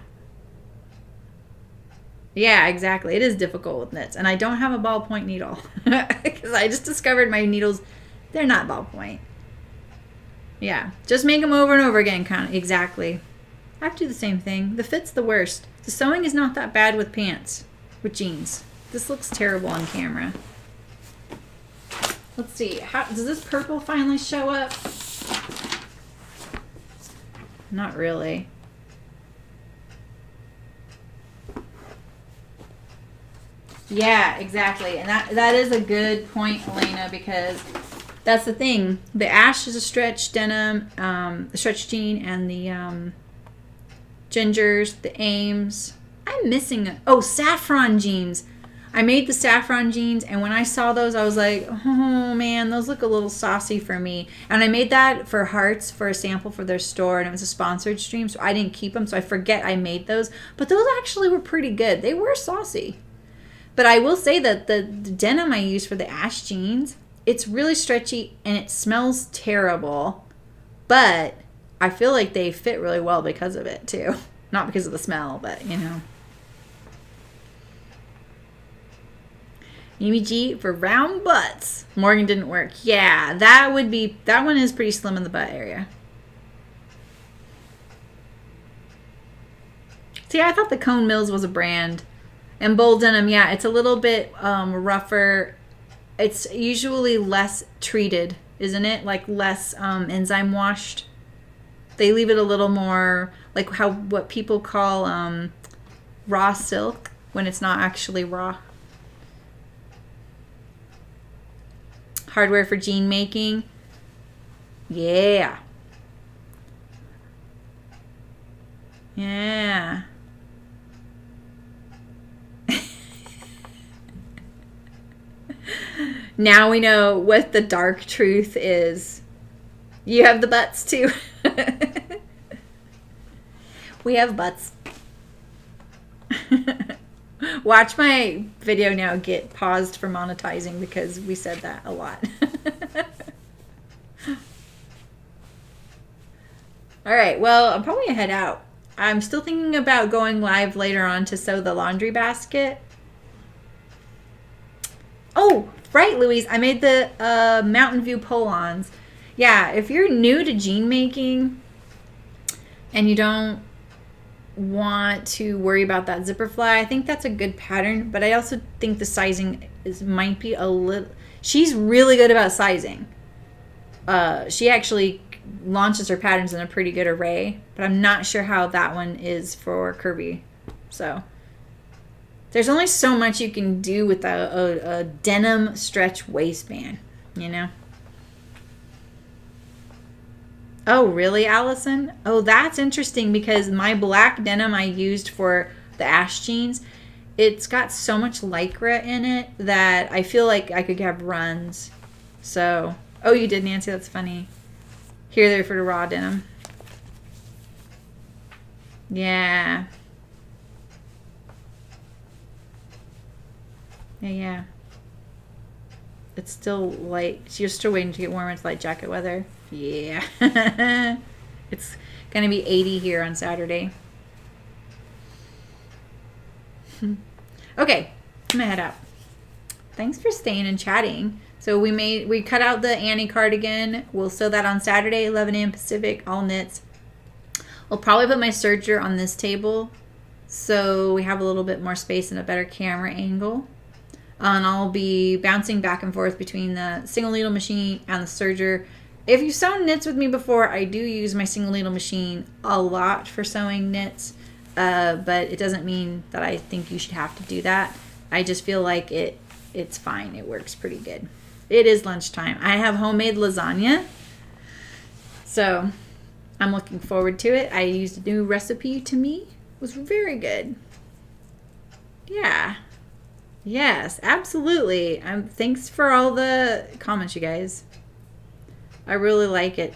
Yeah, exactly. It is difficult with knits. And I don't have a ballpoint needle. Because I just discovered my needles, they're not ballpoint. Yeah. Just make them over and over again. Kind of. Exactly. I have to do the same thing. The fit's the worst. The sewing is not that bad with pants. With jeans. This looks terrible on camera. Let's see. Does this purple finally show up? Not really. Yeah, exactly. And that is a good point, Elena, because that's the thing. The ash is a stretch denim, the stretch jean, and the gingers, the Ames. I'm missing saffron jeans. I made the saffron jeans, and when I saw those, I was like, oh man, those look a little saucy for me. And I made that for Hearts for a sample for their store, and it was a sponsored stream, so I didn't keep them, so I forget I made those. But those actually were pretty good. They were saucy. But I will say that the denim I use for the ash jeans, it's really stretchy and it smells terrible. But I feel like they fit really well because of it too. Not because of the smell, but you know. Amy G for round butts. Morgan didn't work. Yeah, that one is pretty slim in the butt area. See, I thought the Cone Mills was a brand. And bold denim, yeah, it's a little bit rougher. It's usually less treated, isn't it? Like less enzyme washed. They leave it a little more like what people call raw silk when it's not actually raw. Hardware for jean making. Yeah. Yeah. Now we know what the dark truth is. You have the butts too. We have butts. Watch my video now get paused for monetizing because we said that a lot. All right, well, I'm probably gonna head out. I'm still thinking about going live later on to sew the laundry basket. Oh, right, Louise. I made the Mountain View pull-ons. Yeah, if you're new to jean making and you don't want to worry about that zipper fly, I think that's a good pattern. But I also think the sizing might be a little... She's really good about sizing. She actually launches her patterns in a pretty good array. But I'm not sure how that one is for Kirby. So... there's only so much you can do with a denim stretch waistband, you know? Oh, really, Allison? Oh, that's interesting because my black denim I used for the ash jeans, it's got so much Lycra in it that I feel like I could have runs. So, oh, you did, Nancy. That's funny. Here, there for the raw denim. Yeah. Yeah. It's still light. You're still waiting to get warmer. It's light jacket weather. Yeah. It's going to be 80 here on Saturday. Okay. I'm going to head out. Thanks for staying and chatting. So we cut out the Annie cardigan. We'll sew that on Saturday, 11 a.m. Pacific, all knits. I'll probably put my serger on this table so we have a little bit more space and a better camera angle. And I'll be bouncing back and forth between the single needle machine and the serger. If you've sewn knits with me before, I do use my single needle machine a lot for sewing knits, but it doesn't mean that I think you should have to do that. I just feel like it's fine. It works pretty good. It is lunchtime. I have homemade lasagna, so I'm looking forward to it. I used a new recipe to me. It was very good. Yeah. Yes, absolutely. Thanks for all the comments, you guys. I really like it.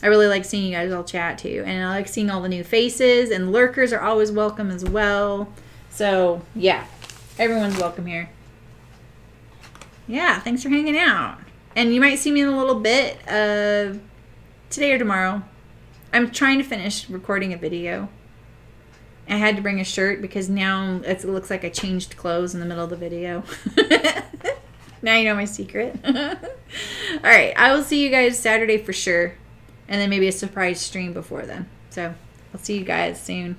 I really like seeing you guys all chat too. And I like seeing all the new faces, and lurkers are always welcome as well. So, yeah, everyone's welcome here. Yeah, thanks for hanging out. And you might see me in a little bit today or tomorrow. I'm trying to finish recording a video. I had to bring a shirt because now it looks like I changed clothes in the middle of the video. Now you know my secret. All right, I will see you guys Saturday for sure. And then maybe a surprise stream before then. So I'll see you guys soon.